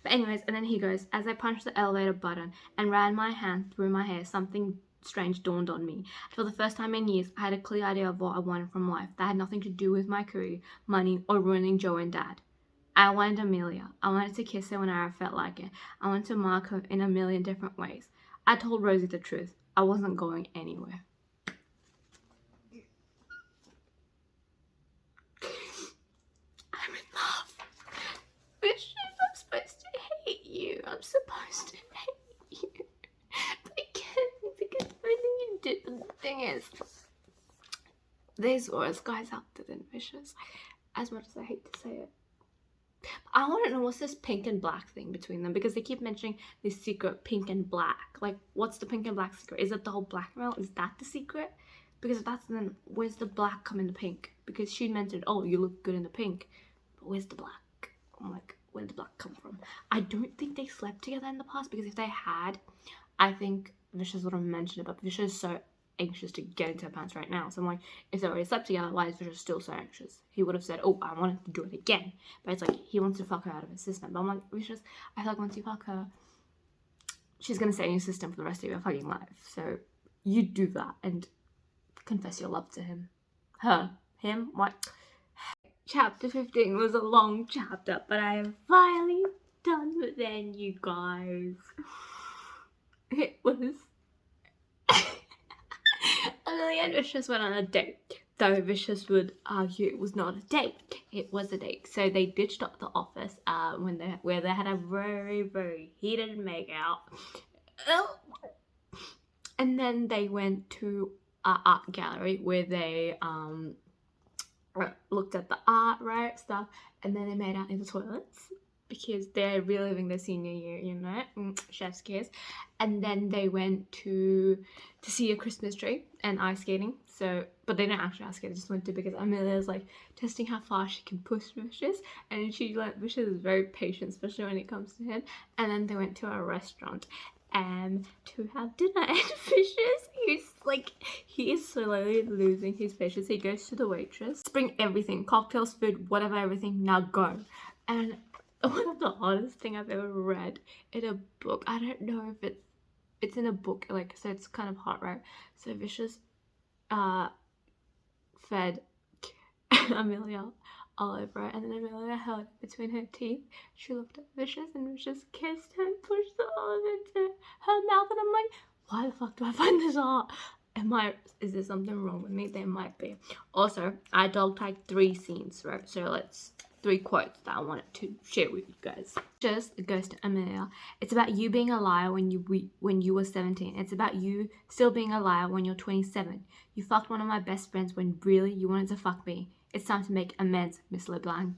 But anyways, and then he goes, as I punched the elevator button and ran my hand through my hair, something strange dawned on me. For the first time in years, I had a clear idea of what I wanted from life. That had nothing to do with my career, money, or ruining Joe and Dad. I wanted Amelia. I wanted to kiss her whenever I felt like it. I wanted to mark her in a million different ways. I told Rosie the truth. I wasn't going anywhere. I'm in love. Vicious, I'm supposed to hate you. I'm supposed to hate you. Because everything you did, the thing is, there's worse guys out there than Vicious. As much as I hate to say it. I want to know what's this pink and black thing between them, because they keep mentioning this secret pink and black. Like, what's the pink and black secret? Is it the whole blackmail? Is that the secret? Because if that's, then where's the black come in the pink? Because she mentioned, oh, you look good in the pink, but where's the black? I'm like, where did the black come from? I don't think they slept together in the past, because if they had, I think Vicious would have mentioned it, but Vicious is so anxious to get into her pants right now. So I'm like, if they already slept together, why is Vicious still so anxious? He would have said, oh, I wanted to do it again. But it's like, he wants to fuck her out of his system. But I'm like, Vicious, I feel like once you fuck her, she's going to stay in your system for the rest of your fucking life. So you do that and confess your love to him. Him, what? Chapter 15 was a long chapter, but I am finally done with it, you guys. It was... Amelia and Vicious went on a date, though Vicious would argue it was not a date. It was a date. So they ditched up the office where they had a very, very heated makeout. And then they went to an art gallery where they looked at the art, right, stuff, and then they made out in the toilets because they're reliving their senior year, you know, chef's kiss. And then they went to see a Christmas tree and ice skating. So, but they didn't actually ice skate, they just went to, because Amelia's like testing how far she can push Vicious, and she like, Vicious is very patient, especially when it comes to him. And then they went to a restaurant to have dinner, and Vicious, he is slowly losing his patience. He goes to the waitress, bring everything, cocktails, food, whatever, everything, now go. And one of the hardest thing I've ever read in a book. I don't know if it's in a book, like, so it's kind of hard, right? So Vicious fed Amelia olive, right? And then Amelia held it between her teeth. She looked at Vicious and Vicious kissed her and pushed the olive into her mouth. And I'm like, why the fuck do I find this hard? Is there something wrong with me? There might be. Also, I dog tagged 3 scenes, right? So let's 3 quotes that I wanted to share with you guys. Just it goes to Amelia. It's about you being a liar when you were 17. It's about you still being a liar when you're 27. You fucked one of my best friends when really you wanted to fuck me. It's time to make amends, Miss LeBlanc.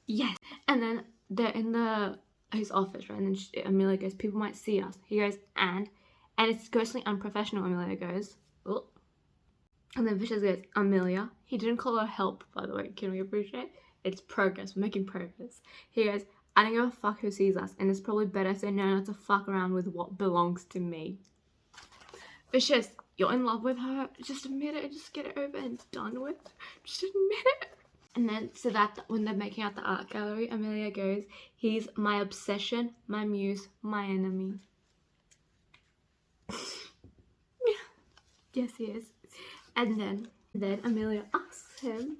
Yes. And then they're in his office, right? And then Amelia goes, people might see us. He goes, and it's grossly unprofessional, Amelia goes. Oh. And then Vicious goes, Amelia. He didn't call her help, by the way. Can we appreciate? It's progress. We're making progress. He goes, I don't give a fuck who sees us, and it's probably better to know not to fuck around with what belongs to me. Vicious, you're in love with her. Just admit it. Just get it over and done with. Just admit it. And then, so that when they're making out the art gallery, Amelia goes, he's my obsession, my muse, my enemy. Yes, he is. And then Amelia asks him,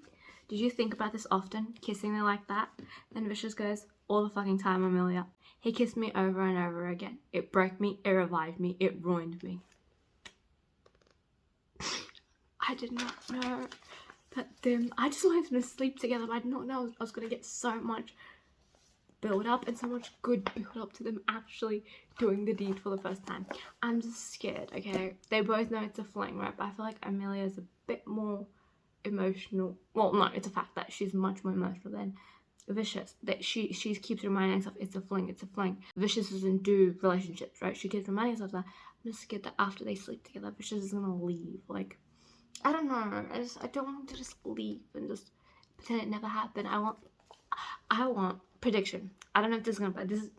did you think about this often, kissing me like that? Then Vicious goes, all the fucking time, Amelia. He kissed me over and over again. It broke me, it revived me, it ruined me. I did not know that I just wanted them to sleep together, but I did not know I was going to get so much build up and so much good build up to them actually doing the deed for the first time. I'm just scared, okay? They both know it's a fling, right? But I feel like Amelia is a bit more emotional. Well, no, it's a fact that she's much more emotional than Vicious. That she keeps reminding herself it's a fling, it's a fling. Vicious doesn't do relationships, right? She keeps reminding herself that. I'm just scared that after they sleep together, Vicious is gonna leave. Like, I don't know. I don't want to just leave and just pretend it never happened. I want prediction. I don't know if this is gonna, but this is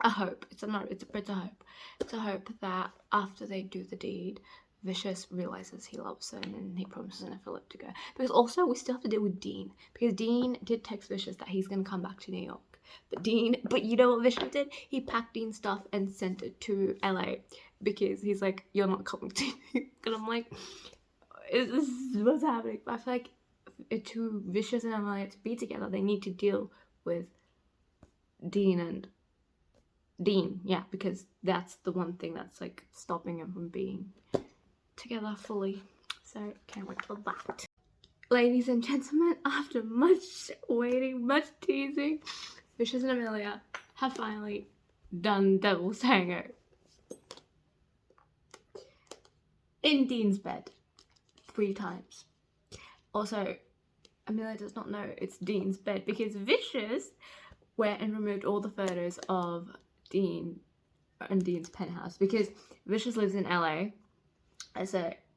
a hope. It's a hope. It's a hope that after they do the deed, Vicious realizes he loves her and then he promises never let her go. Because also we still have to deal with Dean, because Dean did text Vicious that he's gonna come back to New York. But you know what Vicious did? He packed Dean's stuff and sent it to LA because he's like, you're not coming to New York. And I'm like, this is what's happening. But I feel like to Vicious and Amelia to be together, they need to deal with Dean, yeah, because that's the one thing that's like stopping them from being together fully. So can't wait for that. Ladies and gentlemen, after much waiting, much teasing, Vicious and Amelia have finally done Devil's Tango in Dean's bed 3 times. Also, Amelia does not know it's Dean's bed because Vicious went and removed all the photos of Dean and Dean's penthouse, because Vicious lives in LA,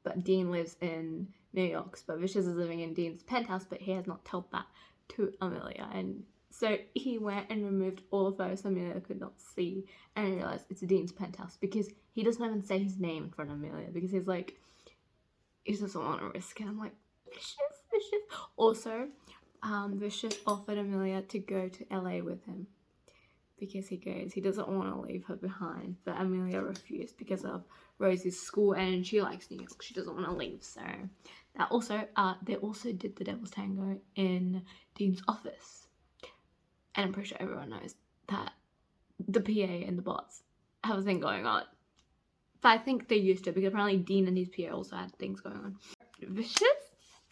but Dean lives in New York. But Vicious is living in Dean's penthouse, but he has not told that to Amelia, and so he went and removed all the photos Amelia could not see, and realized it's Dean's penthouse because he doesn't even say his name in front of Amelia because he's like, he doesn't want to risk it. I'm like, Vicious. Also, Vicious offered Amelia to go to LA with him because he doesn't want to leave her behind, but Amelia refused because of Rosie's school and she likes New York. She doesn't want to leave. So that also, they also did the Devil's Tango in Dean's office, and I'm pretty sure everyone knows that the PA and the bots have a thing going on. But I think they used to, because apparently Dean and his PA also had things going on. Vicious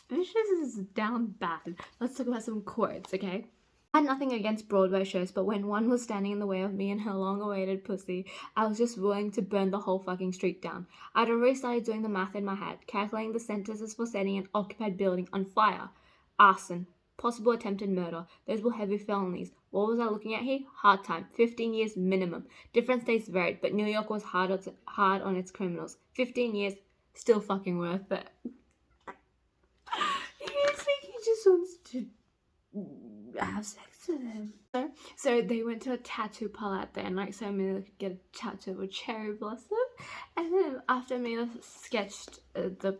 is down bad. Let's talk about some quotes, okay? I had nothing against Broadway shows, but when one was standing in the way of me and her long-awaited pussy, I was just willing to burn the whole fucking street down. I'd already started doing the math in my head, calculating the sentences for setting an occupied building on fire. Arson. Possible attempted murder. Those were heavy felonies. What was I looking at here? Hard time. 15 years minimum. Different states varied, but New York was hard on its criminals. 15 years, still fucking worth it. He just wants to have sex with him. So they went to a tattoo parlor at the end, like, so Amelia could get a tattoo of a cherry blossom. And then after Amelia sketched the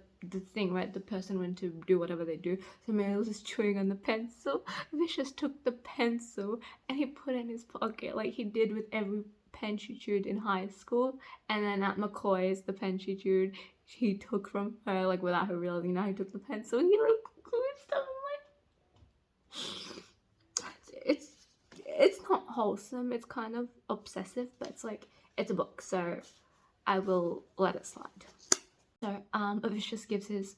thing, right, the person went to do whatever they do, so Amelia was just chewing on the pencil. Vicious took the pencil and he put it in his pocket like he did with every pen she chewed in high school. And then at McCoy's, the pen she chewed, he took from her, like without her realizing. Now he took the pencil and he like glued stuff. I'm like, it's not wholesome. It's kind of obsessive, but it's like, it's a book, so I will let it slide. So Vicious gives his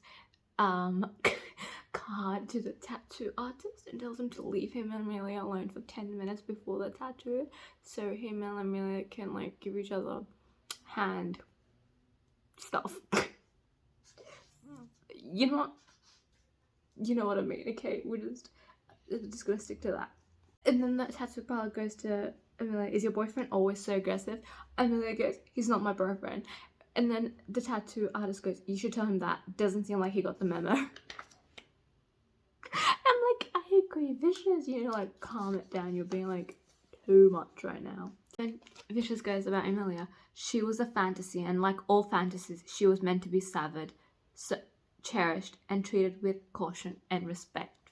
card to the tattoo artist and tells him to leave him and Amelia alone for 10 minutes before the tattoo, so him and Amelia can like give each other hand stuff. You know what I mean. Okay, we're just gonna stick to that. And then that tattoo parlor goes to Amelia, is your boyfriend always so aggressive? Amelia goes, he's not my boyfriend. And then the tattoo artist goes, you should tell him that. Doesn't seem like he got the memo. I'm like, I agree, Vicious, like, calm it down. You're being like too much right now. Then Vicious goes about Amelia. She was a fantasy, and like all fantasies, she was meant to be savored, so cherished, and treated with caution and respect.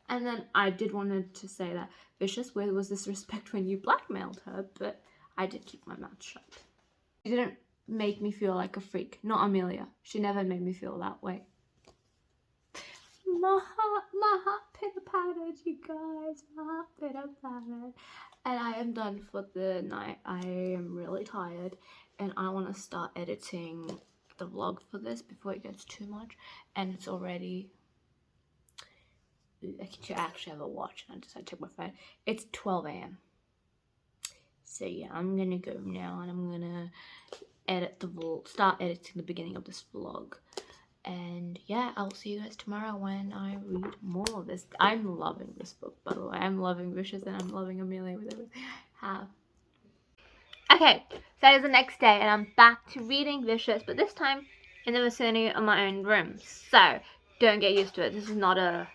And then I did wanted to say that, Vicious, where was this respect when you blackmailed her? But I did keep my mouth shut. She didn't make me feel like a freak. Not Amelia. She never made me feel that way. My heart pitter-pattered, you guys. My heart pitter-pattered. And I am done for the night. I am really tired. And I want to start editing the vlog for this before it gets too much. And it's already... I can actually have a watch, and I decided to check my phone. It's 12 a.m. So yeah, I'm gonna go now, and I'm gonna edit the vlog, start editing the beginning of this vlog. And yeah, I'll see you guys tomorrow when I read more of this. I'm loving this book, by the way. I'm loving Vicious, and I'm loving Amelia with everything I have. Okay, so that is the next day, and I'm back to reading Vicious, but this time in the vicinity of my own room. So don't get used to it. This is not a...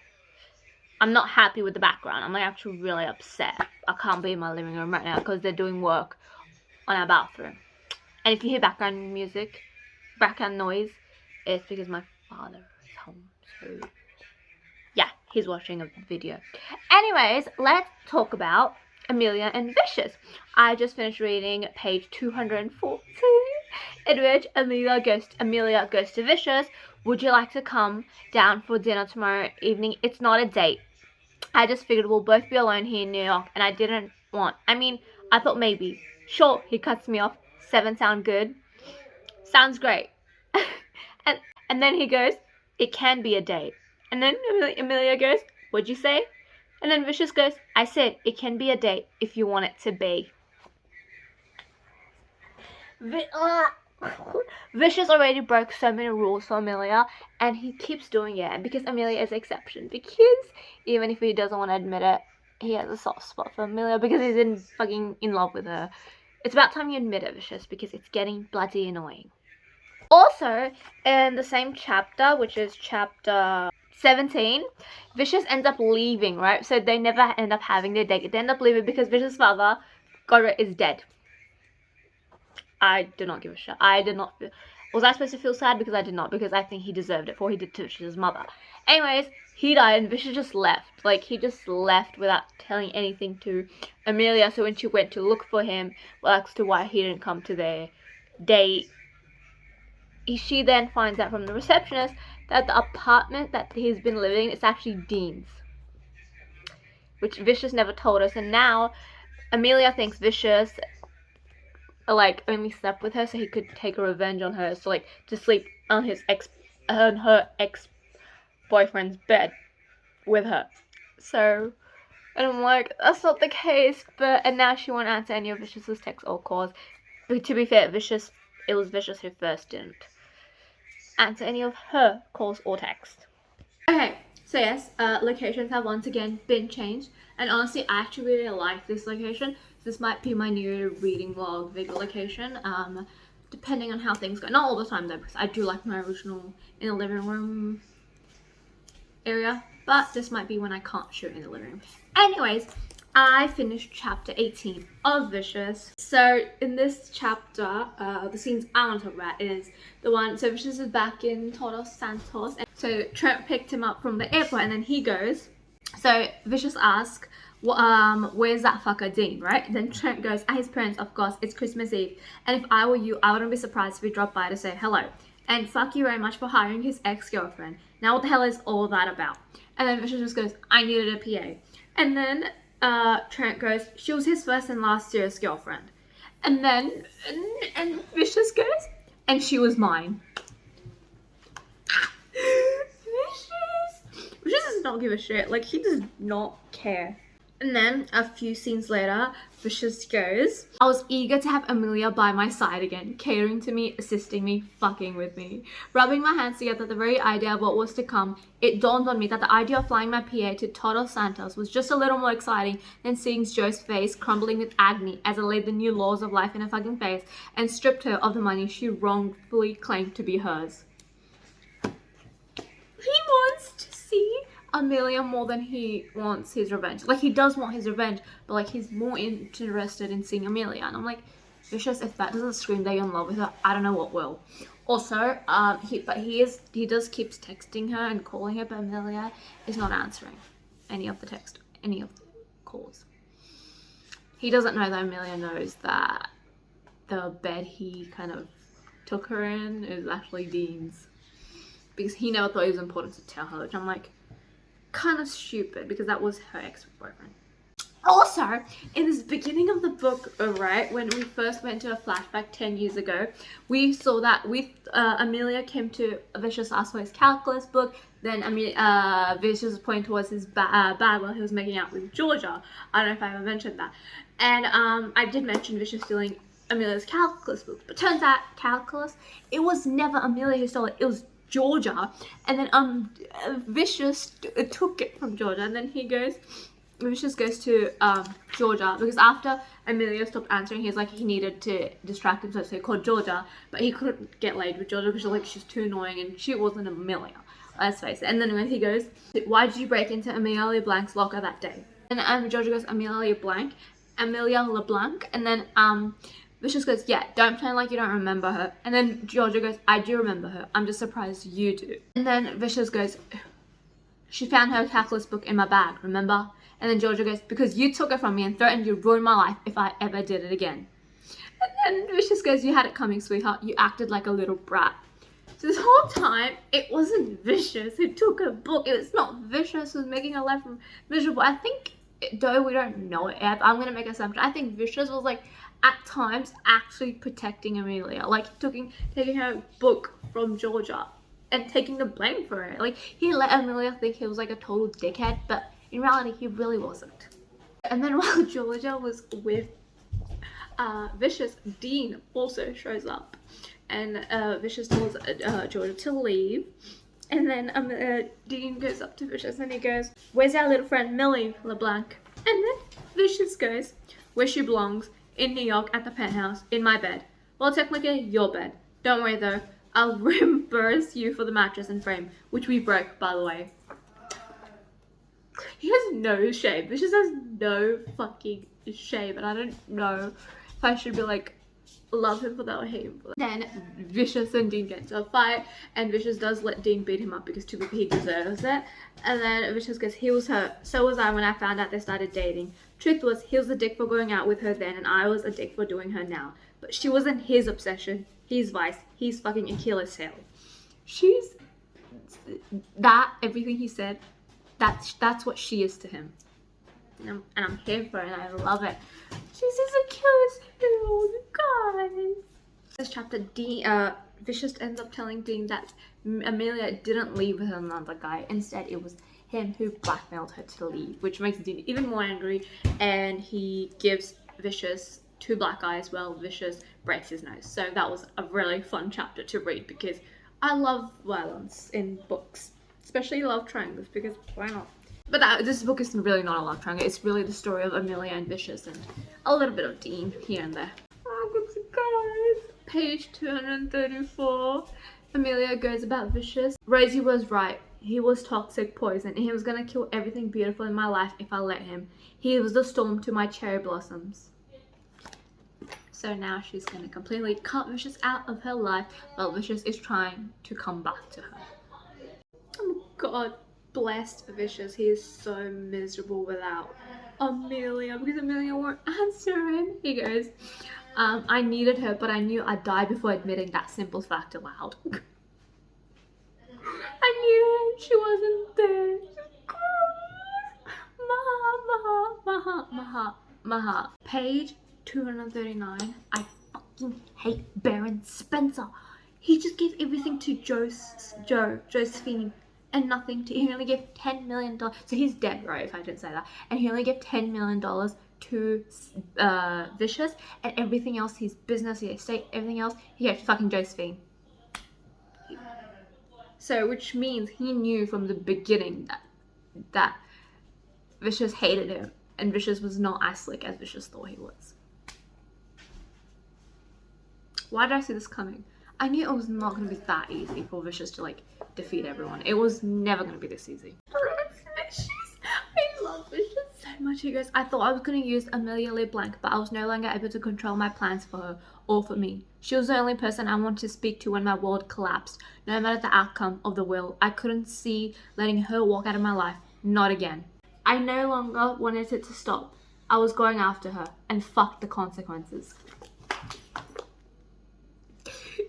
I'm not happy with the background. I'm like actually really upset. I can't be in my living room right now because they're doing work on our bathroom. And if you hear background music, background noise, it's because my father is home. So yeah, he's watching a video. Anyways, let's talk about Amelia and Vicious. I just finished reading page 214, in which Amelia goes to Vicious. Would you like to come down for dinner tomorrow evening? It's not a date. I just figured we'll both be alone here in New York, and I didn't want... I thought maybe. Sure, he cuts me off. 7 sound good? Sounds great. and then he goes, it can be a date. And then Amelia goes, what'd you say? And then Vicious goes, I said it can be a date if you want it to be. Vicious already broke so many rules for Amelia, and he keeps doing it, and because Amelia is an exception, because even if he doesn't want to admit it, he has a soft spot for Amelia because he's fucking in love with her. It's about time you admit it, Vicious, because it's getting bloody annoying. Also, in the same chapter, which is chapter 17, Vicious ends up leaving, right? So they never end up having their date. They end up leaving because Vicious's father, Godra, is dead. I did not give a shit. I did not feel... Was I supposed to feel sad? Because I did not. Because I think he deserved it for what he did to Vicious's mother. Anyways, he died and Vicious just left. Like, he just left without telling anything to Amelia. So when she went to look for him, well, as to why he didn't come to their date, she then finds out from the receptionist that the apartment that he's been living in is actually Dean's. Which Vicious never told us. And now, Amelia thinks Vicious... like only slept with her so he could take a revenge on her, so like to sleep on her ex-boyfriend's bed with her. So, and I'm like, that's not the case. And now she won't answer any of Vicious's texts or calls. But to be fair, it was Vicious who first didn't answer any of her calls or texts. Okay, so yes, locations have once again been changed, and honestly I actually really like this location. This might be my new reading vlog video location, depending on how things go. Not all the time though, because I do like my original in the living room area, but this might be when I can't shoot in the living room. Anyways, I finished chapter 18 of Vicious. So in this chapter, the scenes I want to talk about is the one, so Vicious is back in Todos Santos. And so Trent picked him up from the airport and then he goes, so Vicious asks, where's that fucker Dean, right? Then Trent goes, at his parents, of course, it's Christmas Eve. And if I were you, I wouldn't be surprised if he dropped by to say hello. And fuck you very much for hiring his ex-girlfriend. Now what the hell is all that about? And then Vicious just goes, I needed a PA. And then Trent goes, she was his first and last serious girlfriend. And then, and Vicious goes, and she was mine. Vicious does not give a shit. Like, he does not care. And then, a few scenes later, Vicious goes, I was eager to have Amelia by my side again, catering to me, assisting me, fucking with me. Rubbing my hands together at the very idea of what was to come, it dawned on me that the idea of flying my PA to Todos Santos was just a little more exciting than seeing Joe's face crumbling with agony as I laid the new laws of life in her fucking face and stripped her of the money she wrongfully claimed to be hers. He wants to see Amelia more than he wants his revenge. Like, he does want his revenge, but like, he's more interested in seeing Amelia. And I'm like, Vicious, if that doesn't scream that you're in love with her, I don't know what will. Also, he does keeps texting her and calling her, but Amelia is not answering any of the calls. He doesn't know that Amelia knows that the bed he kind of took her in is actually Dean's. Because he never thought it was important to tell her, which I'm like, kind of stupid, because that was her ex-boyfriend. Also, in this beginning of the book, right, when we first went to a flashback 10 years ago, we saw that Amelia came to Vicious asked for his calculus book, then Vicious was pointing towards his bag while he was making out with Georgia. I don't know if I ever mentioned that. And I did mention Vicious stealing Amelia's calculus book, but turns out calculus, it was never Amelia who stole it, it was Georgia. And then Vicious took it from Georgia, and then Vicious goes to Georgia, because after Amelia stopped answering, he's like, he needed to distract himself, so he called Georgia, but he couldn't get laid with Georgia because she's too annoying and she wasn't Amelia, let's face it. And then when he goes, why did you break into Amelia Blank's locker that day? And Georgia goes, Amelia LeBlanc, and then Vicious goes, yeah, don't pretend like you don't remember her. And then Georgia goes, I do remember her. I'm just surprised you do. And then Vicious goes, she found her calculus book in my bag, remember? And then Georgia goes, because you took it from me and threatened you'd ruin my life if I ever did it again. And then Vicious goes, you had it coming, sweetheart. You acted like a little brat. So this whole time, it wasn't Vicious who took her book. It was not Vicious who was making her life miserable. I think, though we don't know it yet, I'm going to make an assumption. I think Vicious was like, at times, actually protecting Amelia. Like, taking her book from Georgia and taking the blame for it. Like, he let Amelia think he was like a total dickhead, but in reality, he really wasn't. And then while Georgia was with Vicious, Dean also shows up. And Vicious tells Georgia to leave. And then Dean goes up to Vicious and he goes, where's our little friend Millie LeBlanc? And then Vicious goes, where she belongs, in New York at the penthouse, in my bed. Well, technically, your bed. Don't worry though, I'll reimburse you for the mattress and frame, which we broke, by the way. He has no shame. Vicious has no fucking shame, and I don't know if I should be like, love him for that or hate him for that. Then Vicious and Dean get into a fight, and Vicious does let Dean beat him up because he deserves it. And then Vicious goes, he was hurt, so was I when I found out they started dating. Truth was, he was a dick for going out with her then, and I was a dick for doing her now. But she wasn't his obsession, his vice, his fucking Achilles heel. She's that, everything he said, that's what she is to him. And I'm here for it, and I love it. She's his Achilles heel, guys. This chapter, Vicious ends up telling Dean that Amelia didn't leave with another guy. Instead, it was him who blackmailed her to leave, which makes Dean even more angry, and he gives Vicious 2 black eyes while Vicious breaks his nose. So that was a really fun chapter to read, because I love violence in books, especially love triangles, because why not? But this book is really not a love triangle. It's really the story of Amelia and Vicious and a little bit of Dean here and there. Oh, good guys. Page 234. Amelia goes about Vicious. Rosie was right. He was toxic poison, and he was gonna kill everything beautiful in my life if I let him. He was the storm to my cherry blossoms. So now she's gonna completely cut Vicious out of her life, while Vicious is trying to come back to her. Oh God bless Vicious. He is so miserable without Amelia, because Amelia won't answer him. He goes, I needed her, but I knew I'd die before admitting that simple fact aloud. I knew she wasn't there. Maha. Page 239. I fucking hate Baron Spencer. He just gave everything to Josephine, and nothing to. He only gave $10 million. So he's dead, right? If I didn't say that. And he only gave $10 million to Vicious, and everything else, his business, his estate, everything else, he gave to fucking Josephine. So, which means he knew from the beginning that Vicious hated him, and Vicious was not as slick as Vicious thought he was. Why did I see this coming? I knew it was not going to be that easy for Vicious to like defeat everyone. It was never going to be this easy. Vicious. I love Vicious so much. He goes, I thought I was going to use Amelia LeBlanc, but I was no longer able to control my plans for her or for me. She was the only person I wanted to speak to when my world collapsed. No matter the outcome of the will, I couldn't see letting her walk out of my life. Not again. I no longer wanted it to stop. I was going after her, and fuck the consequences.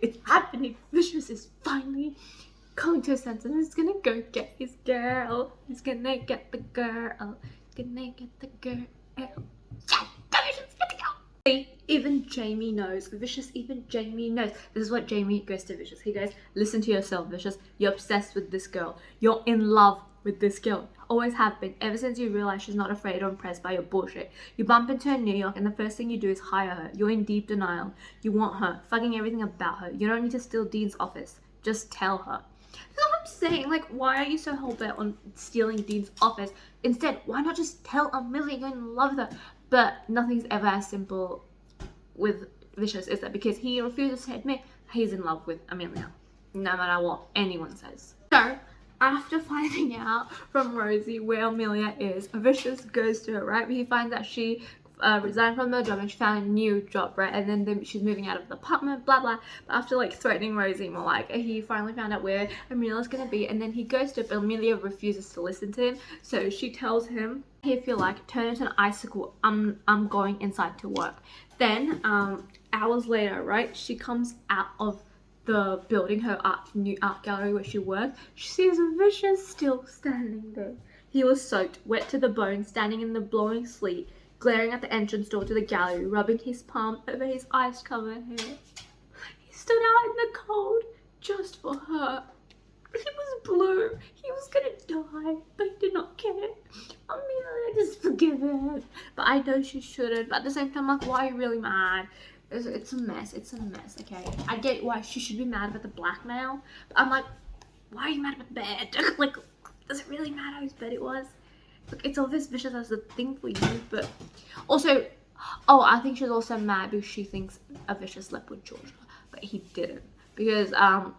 It's happening. Vicious is finally coming to his senses, and he's gonna go get his girl. He's gonna get the girl. He's gonna get the girl. Yes! Vicious, get the girl! See, even Jamie knows. Vicious, even Jamie knows. This is what Jamie goes to Vicious. He goes, listen to yourself, Vicious. You're obsessed with this girl. You're in love with this girl. Always have been, ever since you realize she's not afraid or impressed by your bullshit. You bump into her in New York, and the first thing you do is hire her. You're in deep denial. You want her, fucking everything about her. You don't need to steal Dean's office. Just tell her. That's what I'm saying. Like, why are you so hell-bent on stealing Dean's office? Instead, why not just tell Amelia you're in love with her? But nothing's ever as simple with Vicious, is that because he refuses to admit he's in love with Amelia, no matter what anyone says. So, after finding out from Rosie where Amelia is, Vicious goes to her, right? He finds out she resigned from her job and she found a new job, right? And then she's moving out of the apartment, blah blah. But after like threatening Rosie more, like he finally found out where Amelia's gonna be, and then he goes to, but Amelia refuses to listen to him. So she tells him, if you like, turn into an icicle. I'm going inside to work. Then hours later, right? She comes out of the building, her new art gallery where she worked. She sees Vicious still standing there. He was soaked, wet to the bone, standing in the blowing sleet, glaring at the entrance door to the gallery, rubbing his palm over his ice-covered hair. He stood out in the cold just for her. He was blue. He was gonna die, but he did not care. Amelia, just forgive him. But I know she shouldn't. But at the same time, like, why are you really mad? It's a mess. It's a mess, okay? I get why she should be mad about the blackmail. But I'm like, why are you mad about the bed? Like, does it really matter whose bed it was? Look, it's obvious Vicious has a thing for you, but also, oh, I think she's also mad because she thinks Vicious slept with Georgia, but he didn't. Because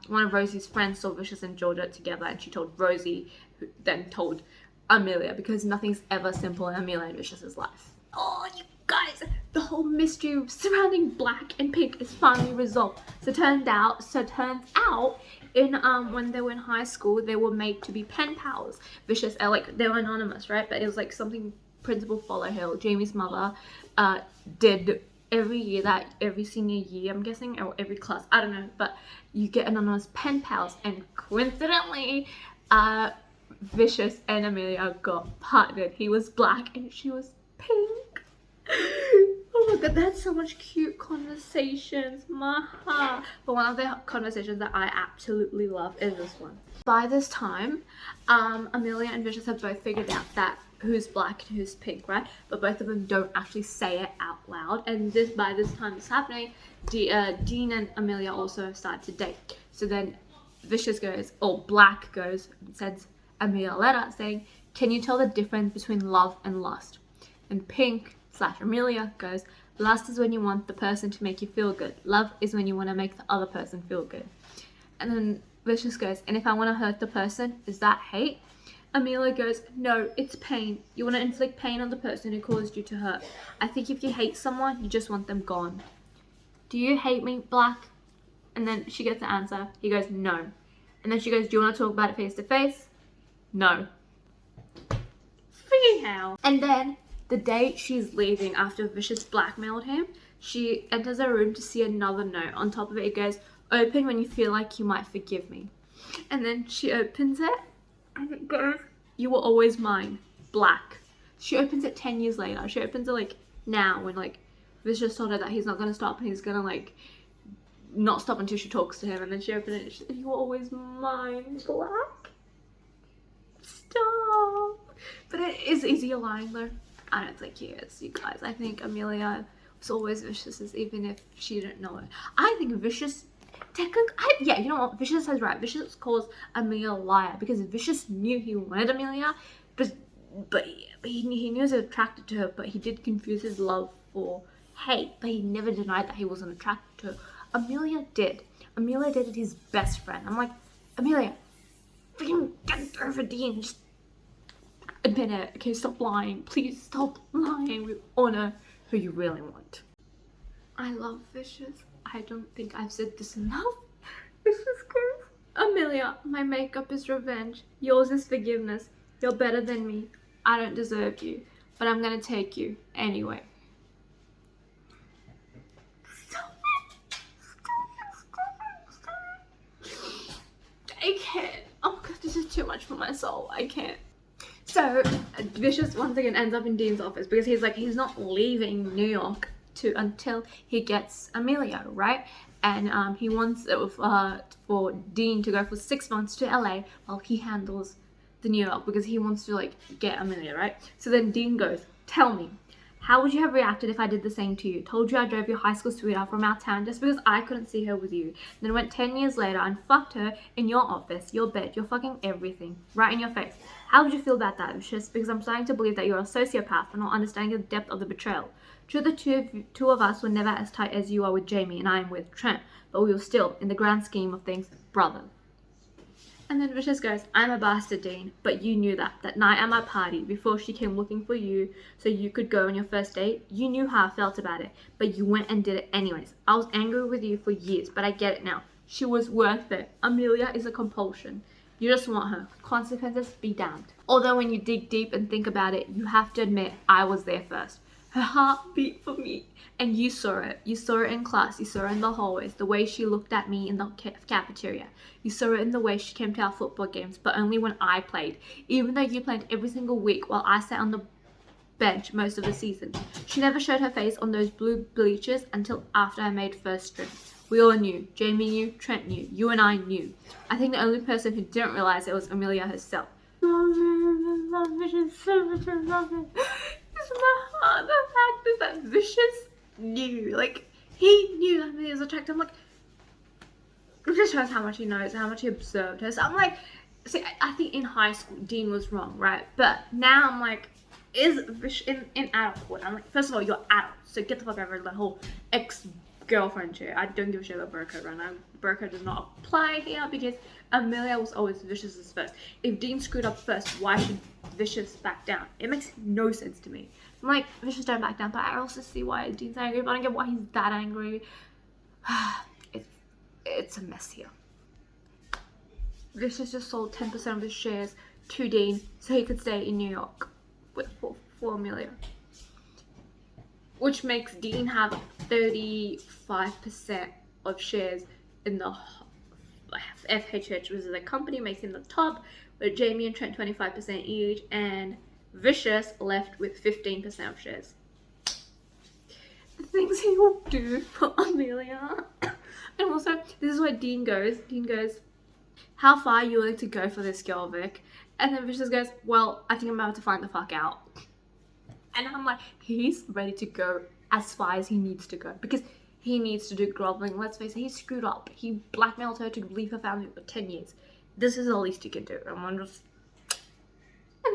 one of Rosie's friends saw Vicious and Georgia together, and she told Rosie, who then told Amelia, because nothing's ever simple in Amelia and Vicious's life. Oh, you guys, the whole mystery surrounding Black and Pink is finally resolved. So turns out, in when they were in high school, they were made to be pen pals. Vicious, like, they were anonymous, right? But it was like something Principal Followhill, Jamie's mother, did every senior year, I'm guessing, or every class, I don't know, but you get anonymous pen pals, and coincidentally, Vicious and Amelia got partnered. He was Black and she was Pink. Oh my god, that's so much cute conversations, maha. But one of the conversations that I absolutely love is this one. By this time, Amelia and Vicious have both figured out that who's Black and who's Pink, right? But both of them don't actually say it out loud. And by this time it's happening, Dean and Amelia also have started to date. So then Vicious goes, or Black goes, and sends Amelia a letter saying, can you tell the difference between love and lust? And Pink / Amelia goes, lust is when you want the person to make you feel good. Love is when you want to make the other person feel good. And then Vicious goes, and if I want to hurt the person, is that hate? Amelia goes, no, it's pain. You want to inflict pain on the person who caused you to hurt. I think if you hate someone, you just want them gone. Do you hate me, Black? And then she gets the answer. He goes, no. And then she goes, do you want to talk about it face to face? No. Freaking hell. And then the day she's leaving after Vicious blackmailed him, she enters her room to see another note. On top of it, it goes, open when you feel like you might forgive me. And then she opens it and it goes, you were always mine, Black. She opens it 10 years later. She opens it like now when like Vicious told her that he's not going to stop and he's going to like not stop until she talks to him. And then she opens it and she said, you were always mine, Black. Stop. But it is easier lying though. I don't think he is, you guys. I think Amelia was always Vicious's, even if she didn't know it. I think Vicious, yeah, you know what? Vicious has right. Vicious calls Amelia a liar because Vicious knew he wanted Amelia, but he knew he was attracted to her, but he did confuse his love for hate, but he never denied that he wasn't attracted to her. Amelia did. Amelia dated his best friend. I'm like, Amelia, freaking get over Dean. Just admit it. Okay, stop lying. Please stop lying. We all know who you really want. I love Vicious. I don't think I've said this enough. Vicious goes, Amelia, my makeup is revenge. Yours is forgiveness. You're better than me. I don't deserve you, but I'm gonna take you anyway. Stop it. I can't. Oh god, this is too much for my soul. I can't. So Vicious once again ends up in Dean's office because he's not leaving New York until he gets Amelia, right? And he wants for Dean to go for 6 months to LA while he handles the New York because he wants to like get Amelia, right? So then Dean goes, tell me, how would you have reacted if I did the same to you? Told you I drove your high school sweetheart from our town just because I couldn't see her with you. Then went 10 years later and fucked her in your office, your bed, your fucking everything, right in your face. How would you feel about that, Vicious? Because I'm starting to believe that you're a sociopath and not understanding the depth of the betrayal. True, the two of us were never as tight as you are with Jamie and I am with Trent, but we were still, in the grand scheme of things, brothers. And then Vicious goes, I'm a bastard, Dean, but you knew that night at my party, before she came looking for you so you could go on your first date, you knew how I felt about it, but you went and did it anyways. I was angry with you for years, but I get it now. She was worth it. Amelia is a compulsion. You just want her. Consequences be damned. Although when you dig deep and think about it, you have to admit I was there first. Her heart beat for me, and you saw it. You saw it in class, you saw it in the hallways, the way she looked at me in the cafeteria. You saw it in the way she came to our football games, but only when I played, even though you played every single week while I sat on the bench most of the season. She never showed her face on those blue bleachers until after I made first string. We all knew. Jamie knew, Trent knew, you and I knew. I think the only person who didn't realize it was Amelia herself. My heart, the fact is that Vicious knew, like, he knew that Amelia was attractive. I'm like, it just shows how much he knows, how much he observed her. So I'm like, see, I think in high school, Dean was wrong, right? But now I'm like, is Vicious, in adulthood, I'm like, first of all, you're adult, so get the fuck over the whole ex-girlfriend shit. I don't give a shit about bro code right now. Bro code does not apply here because Amelia was always Vicious's first. If Dean screwed up first, why should Vicious back down? It makes no sense to me. I'm like, Vicious don't back down, but I also see why Dean's angry, but I don't get why he's that angry. It's a mess here. Vicious just sold 10% of his shares to Dean so he could stay in New York for Amelia. Which makes Dean have 35% of shares in the FHH, which is the company, makes him the top, with Jamie and Trent 25% each, and Vicious left with 15% of shares. The things he will do for Amelia. And also, this is where Dean goes, how far are you willing to go for this girl, Vic? And then Vicious goes, well, I think I'm about to find the fuck out. And I'm like, he's ready to go as far as he needs to go, because he needs to do groveling. Let's face it, he screwed up. He blackmailed her to leave her family for 10 years. This is the least he can do. And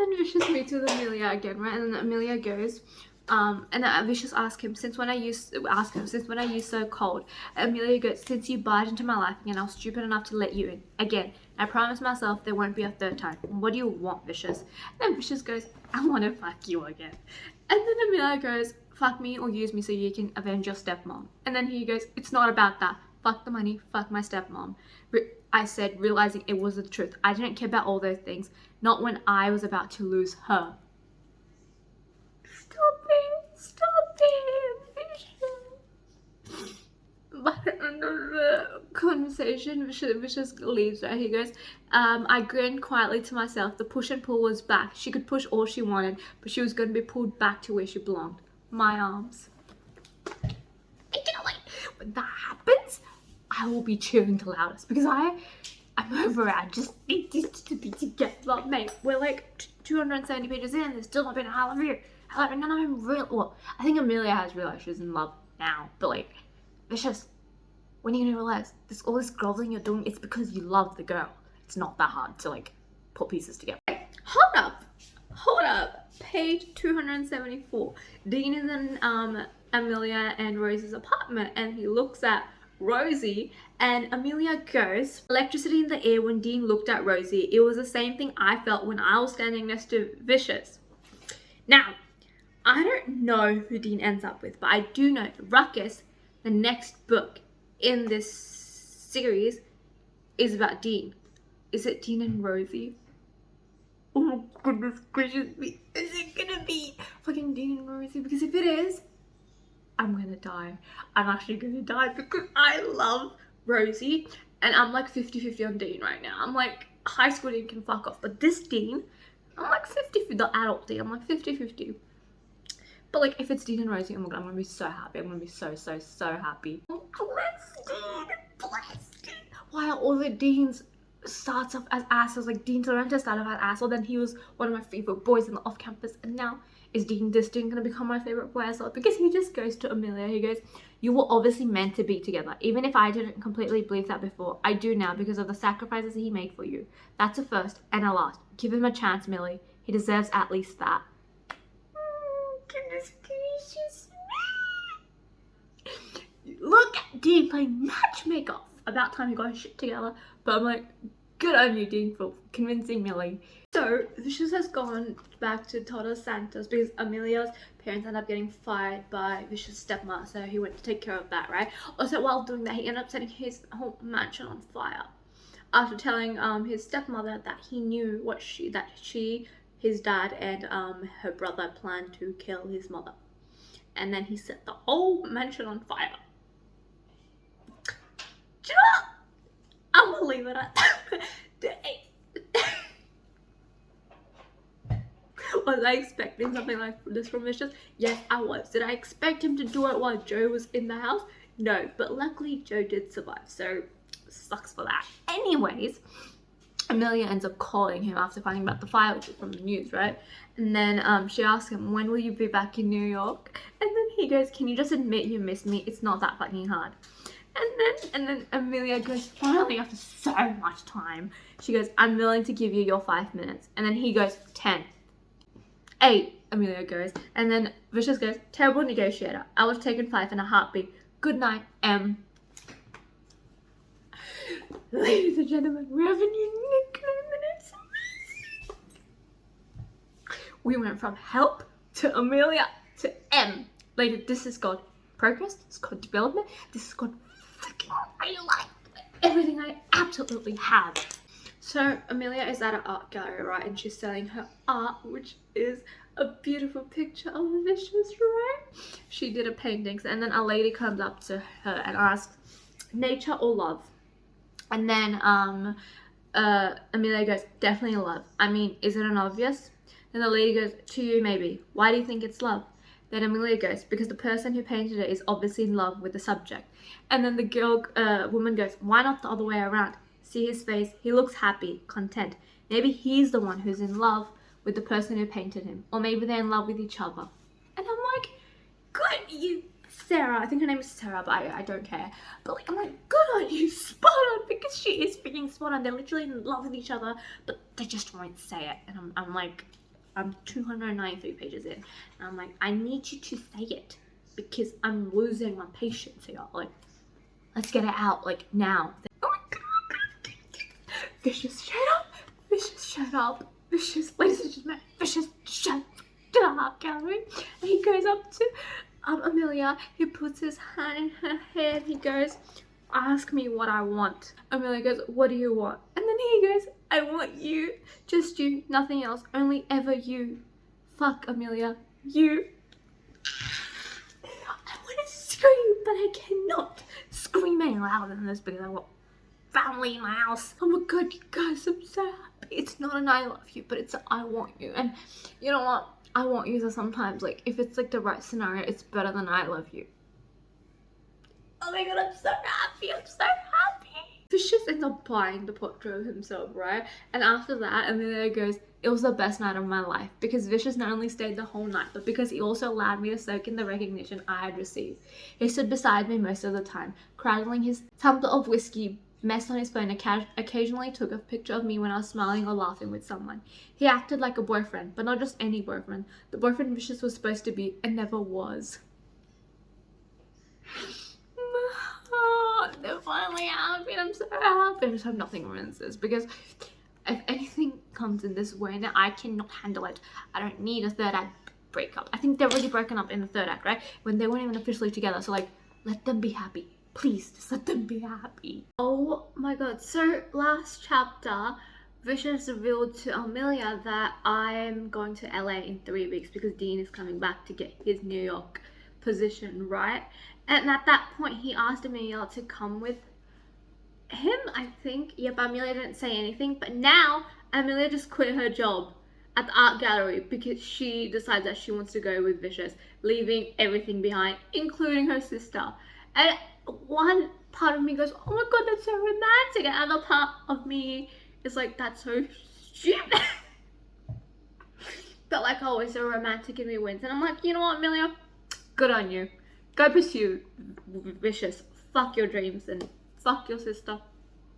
then Vicious meets with Amelia again, right? And then Amelia goes, And then Vicious asked him, since when are you so cold? Amelia goes, since you barged into my life again, I was stupid enough to let you in. Again, I promise myself there won't be a third time. What do you want, Vicious? And then Vicious goes, I want to fuck you again. And then Amelia goes, fuck me or use me so you can avenge your stepmom. And then he goes, it's not about that. Fuck the money, fuck my stepmom. I said, realizing it was the truth. I didn't care about all those things. Not when I was about to lose her. Stop it, Vicious. But under the conversation, Vicious leaves, right? He goes, I grinned quietly to myself. The push and pull was back. She could push all she wanted, but she was going to be pulled back to where she belonged. My arms. I can't wait. When that happens, I will be cheering the loudest because I'm over it. I just need this to be together, mate. We're like 270 pages in. There's still not been a I love you. None of them real. Well, I think Amelia has realized she's in love now, but like, Vicious, when are you gonna realize all this groveling you're doing? It's because you love the girl. It's not that hard to like put pieces together. Hold up. Page 274. Dean is in Amelia and Rosie's apartment, and he looks at Rosie, and Amelia goes, electricity in the air when Dean looked at Rosie. It was the same thing I felt when I was standing next to Vicious. Now, I don't know who Dean ends up with, but I do know Ruckus, the next book in this series, is about Dean. Is it Dean and Rosie? Oh my goodness gracious me. Is it gonna be fucking Dean and Rosie? Because if it is, I'm gonna die. I'm actually gonna die because I love Rosie and I'm like 50-50 on Dean right now. I'm like, high school Dean can fuck off, but this Dean, I'm like 50, the adult Dean, I'm like 50-50. But like, if it's Dean and Rosie, oh my god, I'm gonna be so happy. I'm gonna be so happy. Bless Dean. Why are all the Deans starts off as assholes? Like Dean Torrente started off as asshole, then he was one of my favorite boys in the off campus, and now is Dean gonna become my favorite boy as well? Because he just goes to Amelia, he goes, you were obviously meant to be together. Even if I didn't completely believe that before, I do now because of the sacrifices he made for you. That's a first and a last. Give him a chance, Millie. He deserves at least that. Goodness gracious me. Look at Dean playing matchmaker. About time he got his shit together. But I'm like, good on you, Dean, for convincing Millie. So, Vicious has gone back to Todos Santos because Amelia's parents ended up getting fired by Vicious' stepmother, so he went to take care of that, right? Also, while doing that, he ended up setting his whole mansion on fire after telling his stepmother that he knew his dad and her brother planned to kill his mother. And then he set the whole mansion on fire. Do you know what? I'm gonna leave it at that. Was I expecting something like this from Vicious? Yes, I was. Did I expect him to do it while Joe was in the house? No, but luckily Joe did survive, so sucks for that. Anyways, Amelia ends up calling him after finding about the fire, which is from the news, right? And then she asks him, when will you be back in New York? And then he goes, can you just admit you miss me? It's not that fucking hard. And then Amelia goes, finally, after so much time, she goes, I'm willing to give you your 5 minutes. And then he goes, 10. 8, Amelia goes. And then Vicious goes, terrible negotiator. I would have taken 5 in a heartbeat. Good night, M. Ladies and gentlemen, we have a new nickname and it's amazing. We went from help to Amelia to M. Later, this is called progress, this is called development, this is called freaking, I like everything I absolutely have. So Amelia is at an art gallery, right, and she's selling her art, which is a beautiful picture of Vicious, right? She did a painting, and then a lady comes up to her and asks, nature or love? And then Amelia goes, definitely love. I mean, isn't it obvious? Then the lady goes, to you maybe. Why do you think it's love? Then Amelia goes, because the person who painted it is obviously in love with the subject. And then the woman goes, why not the other way around? See his face, he looks happy, content. Maybe he's the one who's in love with the person who painted him. Or maybe they're in love with each other. And I'm like, good, you, Sarah. I think her name is Sarah, but I don't care. But like, I'm like, good on you, spot on, because she is freaking spot on. They're literally in love with each other, but they just won't say it. And I'm like, I'm 293 pages in. And I'm like, I need you to say it because I'm losing my patience here. Like, let's get it out, like, now. Oh my god. Vicious, shut up. Vicious, shut up. Vicious, ladies and gentlemen, Vicious, shut up, Gallery. And he goes up to Amelia. He puts his hand in her hair. He goes, ask me what I want. Amelia goes, what do you want? And then he goes, I want you. Just you, nothing else. Only ever you. Fuck, Amelia. You. I want to scream, but I cannot scream any louder than this because I've got family in my house. Oh my god, you guys, I'm so happy. It's not an I love you, but it's an I want you. And you know what? I want you, so sometimes, like, if it's like the right scenario, it's better than I love you. Oh my god, I'm so happy. I'm so happy. Vicious ends up buying the portrait of himself, right? And after that, Amelia goes, it was the best night of my life because Vicious not only stayed the whole night, but because he also allowed me to soak in the recognition I had received. He stood beside me most of the time, cradling his tumbler of whiskey, messed on his phone, occasionally took a picture of me when I was smiling or laughing with someone. He acted like a boyfriend, but not just any boyfriend. The boyfriend Vicious was supposed to be and never was. They're finally happy. I'm so happy. I just hope nothing ruins this because if anything comes in this way, then I cannot handle it. I don't need a third act breakup. I think they're already broken up in the third act, right? When they weren't even officially together. So like, let them be happy. Please, just let them be happy. Oh my god. So last chapter, Vicious revealed to Amelia that I'm going to LA in 3 weeks because Dean is coming back to get his New York position, right? And at that point, he asked Amelia to come with him, I think. Yep, Amelia didn't say anything. But now, Amelia just quit her job at the art gallery because she decides that she wants to go with Vicious, leaving everything behind, including her sister. And one part of me goes, oh my god, that's so romantic. And another part of me is like, that's so stupid. But like always, the romantic in me wins. And I'm like, you know what, Amelia? Good on you. Go pursue Vicious. Fuck your dreams and fuck your sister.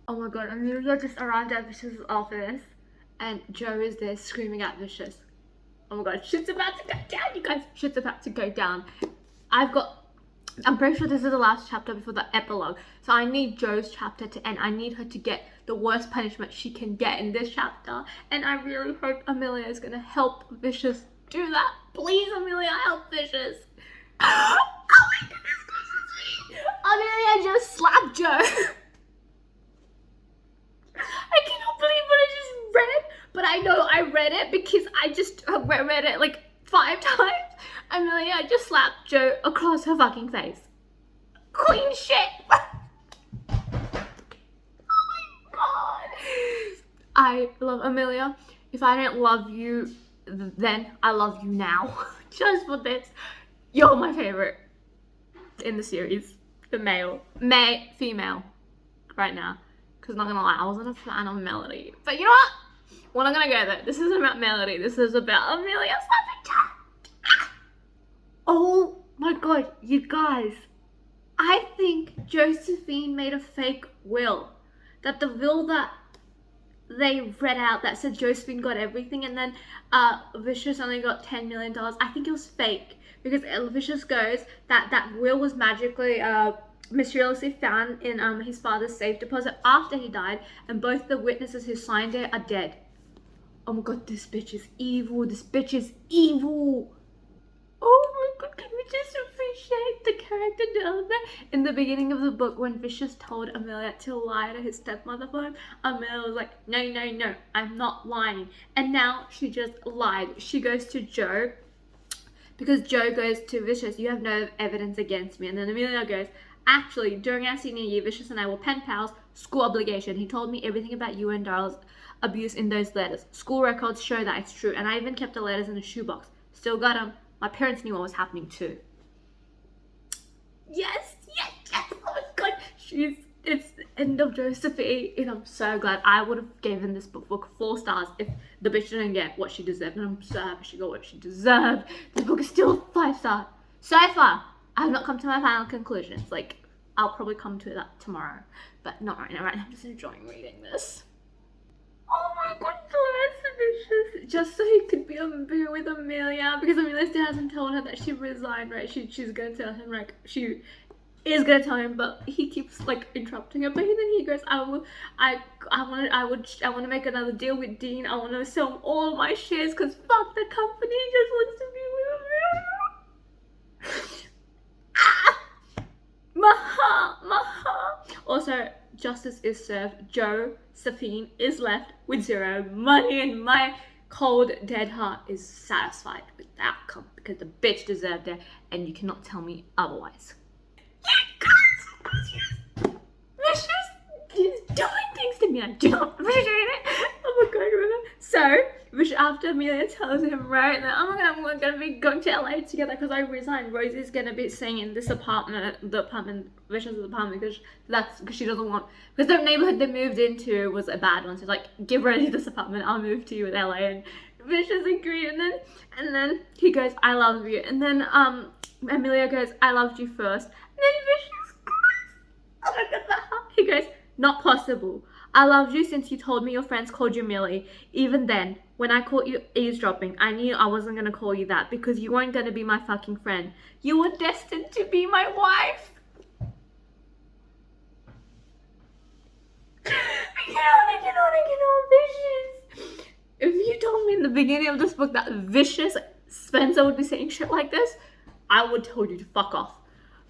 Oh my god, Amelia just arrived at Vicious's office and Joe is there screaming at Vicious. Oh my god, shit's about to go down, you guys. Shit's about to go down. I'm pretty sure this is the last chapter before the epilogue. So I need Joe's chapter to end. I need her to get the worst punishment she can get in this chapter. And I really hope Amelia is gonna help Vicious do that. Please, Amelia, help Vicious. Oh my goodness, Amelia just slapped Joe. I cannot believe what I just read, but I know I read it because I just read it like 5 times. Amelia just slapped Joe across her fucking face. Queen shit. Oh my god. I love Amelia. If I didn't love you then, I love you now. Just for this. You're my favorite in the series. The female right now. Because not gonna lie, I wasn't a fan of Melody. But you know what? We're not gonna go there. This isn't about Melody. This is about Amelia slapping Joe. Oh my god, you guys. I think Josephine made a fake will. That the will that they read out that said Josephine got everything and then Vicious only got $10 million. I think it was fake. Because Vicious goes that will was magically mysteriously found in his father's safe deposit after he died, and both the witnesses who signed it are dead. Oh my god, this bitch is evil. This bitch is evil. Oh my god, can we just appreciate the character development? In the beginning of the book, when Vicious told Amelia to lie to his stepmother for him, Amelia was like, no, I'm not lying. And now she just lied. She goes to Joe. Because Joe goes to Vicious, you have no evidence against me. And then Amelia goes, actually, during our senior year, Vicious and I were pen pals, school obligation. He told me everything about you and Daryl's abuse in those letters. School records show that it's true. And I even kept the letters in a shoebox. Still got them. My parents knew what was happening too. Yes. Oh my god. It's the end of Josephine. And I'm so glad. I would have given this book 4 stars if the bitch didn't get what she deserved. And I'm so happy she got what she deserved. This book is still 5 stars. So far, I have not come to my final conclusions. Like, I'll probably come to that tomorrow. But not right now. Right now, I'm just enjoying reading this. Oh my god, bless Vicious, just so he could be with Amelia, because Amelia still hasn't told her that she resigned, right? She's gonna tell him, like, she is gonna tell him, but he keeps like interrupting her. But then he goes, I want to make another deal with Dean. I want to sell all my shares because fuck the company. He just wants to be with Amelia. Maha. Also, justice is served. Josephine is left with 0 money, and my cold dead heart is satisfied with the outcome because the bitch deserved it, and you cannot tell me otherwise. Vicious is doing things to me. I do not appreciate it. Oh my god, so after Amelia tells him, right, that we're gonna be going to LA together because I resigned, Rosie's gonna be staying in this apartment, Vicious' apartment, because she doesn't want, because the neighborhood they moved into was a bad one. So like, give Rosie this apartment, I'll move to you with LA, and Vicious agreed, and then he goes, I love you, and then Amelia goes, I loved you first, and then Vicious goes, he goes, not possible. I loved you since you told me your friends called you Millie. Even then, when I caught you eavesdropping, I knew I wasn't going to call you that because you weren't going to be my fucking friend. You were destined to be my wife. Vicious. If you told me in the beginning of this book that Vicious Spencer would be saying shit like this, I would tell you to fuck off.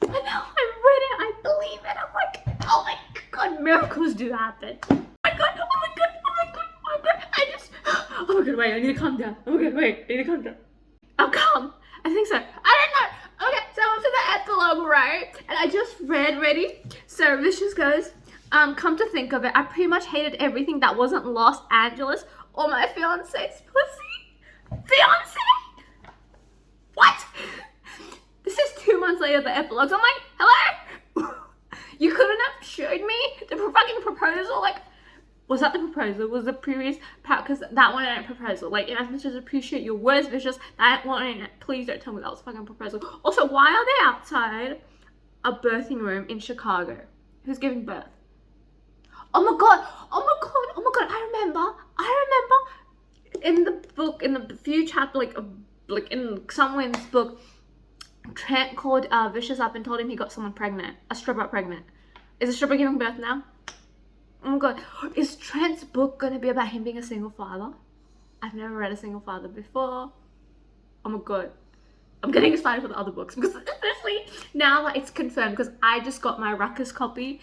But now I read it, I believe it. I'm like, oh my god, miracles do happen. Oh my god, oh my god, oh my god, oh my god. Oh my god, wait, I need to calm down. Oh my god, wait, I need to calm down. I'm calm. I think so. I don't know. Okay, so I'm to the epilogue, right? And I just ready? So Vicious goes, come to think of it, I pretty much hated everything that wasn't Los Angeles or my fiance's pussy. Fiance? What? This is 2 months later, the epilogues. I'm like, hello? You couldn't have showed me the fucking proposal? Like, was that the proposal? Was the previous part? Because that one ain't proposal. Like, as much as appreciate your words, Vicious, that one ain't. Please don't tell me that was fucking proposal. Also, why are they outside a birthing room in Chicago? Who's giving birth? Oh my god! Oh my god! Oh my god! I remember in the book, in the few chapters, like in somewhere in this book, Trent called Vicious up and told him he got someone pregnant, a stripper pregnant. Is a stripper giving birth now? Oh my god, is Trent's book gonna be about him being a single father? I've never read a single father before. Oh my god, I'm getting excited for the other books because especially now that it's confirmed, because I just got my Ruckus copy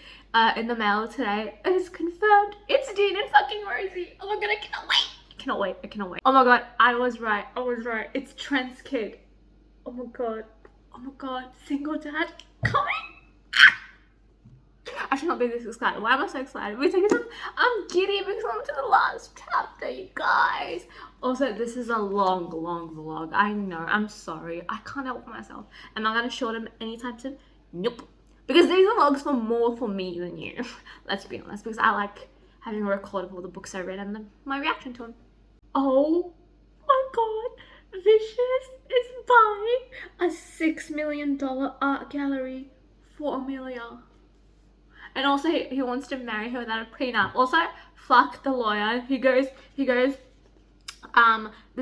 in the mail today and it's confirmed. It's Dean and fucking Rosie. Oh my god, I cannot wait. I cannot wait. Oh my god, I was right. It's Trent's kid. Oh my god, single dad coming. I should not be this excited. Why am I so excited? Because I'm giddy because I'm to the last chapter, you guys. Also, this is a long vlog. I know, I'm sorry. I can't help myself. Am I gonna shorten them anytime soon? Nope. Because these vlogs were more for me than you. Let's be honest, because I like having a record of all the books I read and then my reaction to them. Oh my god, Vicious is buying a $6 million art gallery for Amelia. And also he wants to marry her without a prenup. Also, fuck the lawyer. He goes, the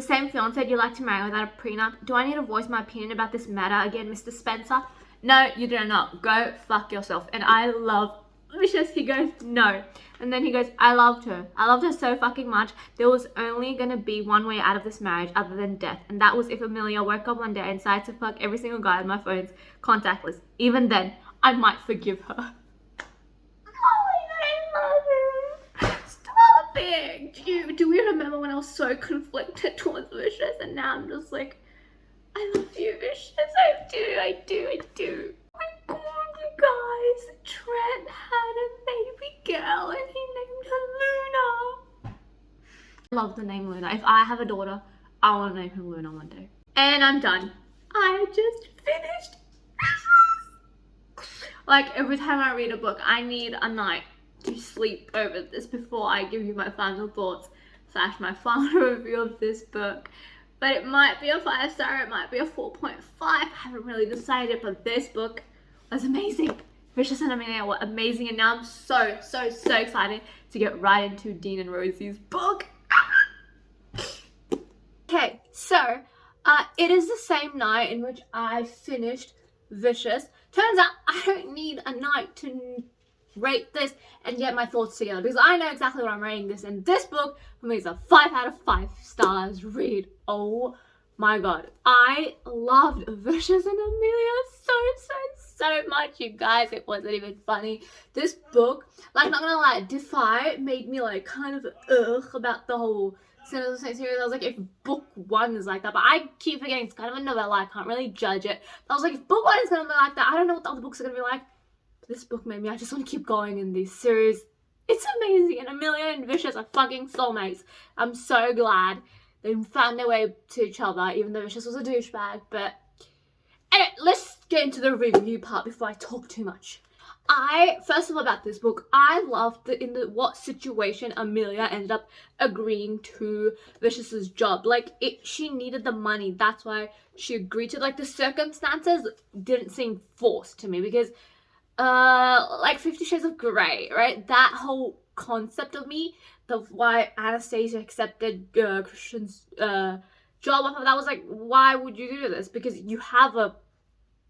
same fiance you like to marry without a prenup. Do I need to voice my opinion about this matter again, Mr. Spencer? No, you do not. Go fuck yourself. And I love Vicious. He goes, no. And then he goes, I loved her so fucking much. There was only gonna be one way out of this marriage other than death, and that was if Amelia woke up one day and decided to fuck every single guy on my phone's contact list. Even then, I might forgive her. Stop it! Do we remember when I was so conflicted towards Vicious, and now I'm just like, I love you, Vicious. I do. Oh my god, you guys! Trent had a baby girl, and he named her Luna. I love the name Luna. If I have a daughter, I want to name her Luna one day. And I'm done. I just finished. Like, every time I read a book, I need a night to sleep over this before I give you my final thoughts / my final review of this book. But it might be a 5-star, it might be a 4.5. I haven't really decided, but this book was amazing. Vicious and Amelia were amazing, and now I'm so excited to get right into Dean and Rosie's book. Okay, so it is the same night in which I finished Vicious. Turns out I don't need a night to rate this and get my thoughts together because I know exactly what I'm rating this, and this book for me is a 5 out of 5 stars read. Oh my god, I loved Vicious and Amelia so much, you guys. It wasn't even funny. This book, like, not gonna lie, Defy made me like kind of about the whole Sinners of Saint series. I was like, if book 1 is like that, but I keep forgetting it's kind of a novella, I can't really judge it. But I was like, if book 1 is gonna be like that, I don't know what the other books are gonna be like. This book made me, I just want to keep going in this series. It's amazing, and Amelia and Vicious are fucking soulmates. I'm so glad they found their way to each other, even though Vicious was a douchebag. But anyway, let's get into the review part before I talk too much. First of all, about this book, I loved what situation Amelia ended up agreeing to Vicious's job. Like, she needed the money, that's why she agreed to. Like, the circumstances didn't seem forced to me, because like 50 Shades of Grey, right? That whole concept of why Anastasia accepted Christian's job offer, that was like, why would you do this? Because you have a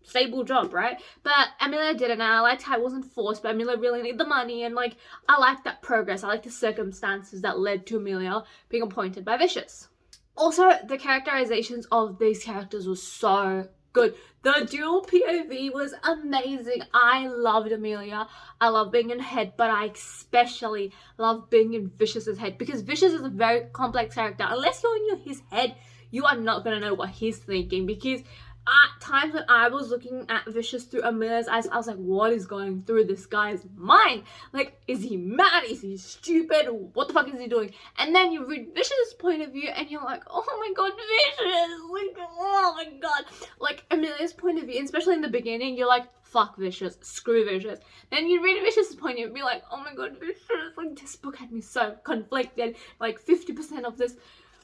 stable job, right? But Amelia didn't, and I liked how it wasn't forced, but Amelia really needed the money, and like, I liked that progress. I liked the circumstances that led to Amelia being appointed by Vicious. Also, the characterizations of these characters was so good. The dual POV was amazing. I loved Amelia. I love being in her head, but I especially love being in Vicious's head, because Vicious is a very complex character. Unless you're in his head, you are not going to know what he's thinking, because at times when I was looking at Vicious through Amelia's eyes, I was like, what is going through this guy's mind? Like, is he mad? Is he stupid? What the fuck is he doing? And then you read Vicious's point of view and you're like, oh my god, Vicious! Like, oh my god. Like, Amelia's point of view, especially in the beginning, you're like, fuck Vicious, screw Vicious. Then you read Vicious's point of view and be like, oh my god, Vicious. Like, this book had me so conflicted. Like, 50% of this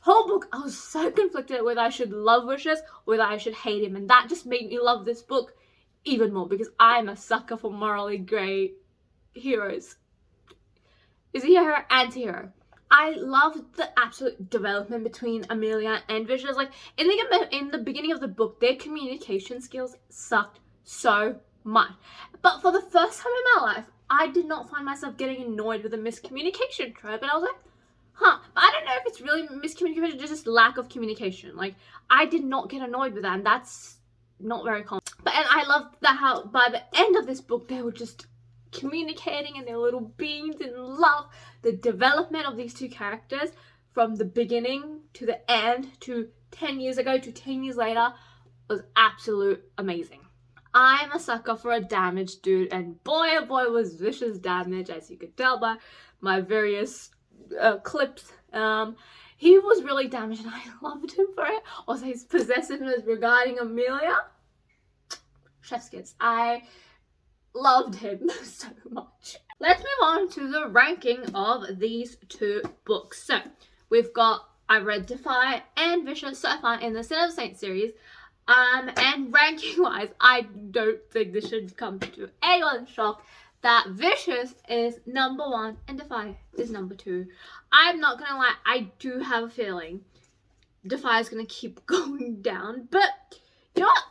whole book, I was so conflicted whether I should love Vicious or whether I should hate him, and that just made me love this book even more, because I'm a sucker for morally grey heroes. Is he a hero? Anti-hero. I loved the absolute development between Amelia and Vicious. Like, in the beginning of the book, their communication skills sucked so much. But for the first time in my life, I did not find myself getting annoyed with a miscommunication trope, and I was like, but I don't know if it's really miscommunication, just lack of communication. Like, I did not get annoyed with that, and that's not very common. And I loved that how by the end of this book, they were just communicating and they were little beings in love. The development of these two characters from the beginning to the end to 10 years ago to 10 years later was absolute amazing. I'm a sucker for a damaged dude, and boy oh boy was Vicious damaged, as you could tell by my various clips. He was really damaged, and I loved him for it. Also, his possessiveness regarding Amelia, chef's kiss. I loved him so much. Let's move on to the ranking of these two books. So we've got, I read Defy and Vicious so far in the Sin of Saint series. And ranking wise, I don't think this should come to anyone's shock that Vicious is number 1 and Defy is number 2. I'm not gonna lie, I do have a feeling Defy is gonna keep going down, but you know what?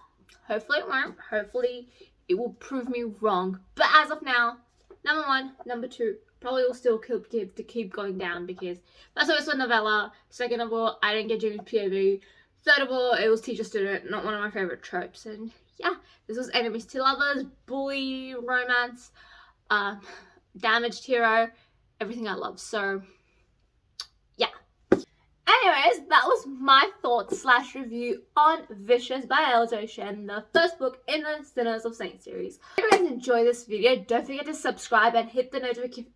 Hopefully it won't. Hopefully it will prove me wrong. But as of now, number 1, number 2 probably will still keep going down, because first of all, it's a novella. Second of all, I didn't get Jimmy's POV. Third of all, it was teacher-student, not one of my favorite tropes. And yeah, this was enemies to lovers, bully, romance, damaged hero, everything I love. So yeah. Anyways, that was my thoughts / review on Vicious by Eljo Shen, the first book in the Sinners of Saint series. If you guys enjoy this video, don't forget to subscribe and hit the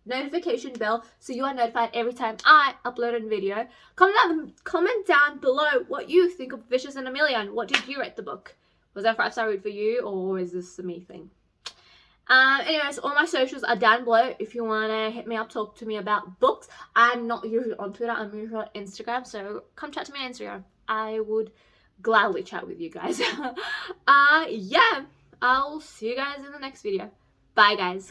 notification bell so you are notified every time I upload a video. Comment down below what you think of Vicious and Amelia, and what did you rate the book? Was that a 5-star read for you, or is this a me thing? Anyways, all my socials are down below if you want to hit me up, talk to me about books. I'm not usually on Twitter, I'm usually on Instagram, so come chat to me on Instagram. I would gladly chat with you guys. Yeah, I'll see you guys in the next video. Bye, guys.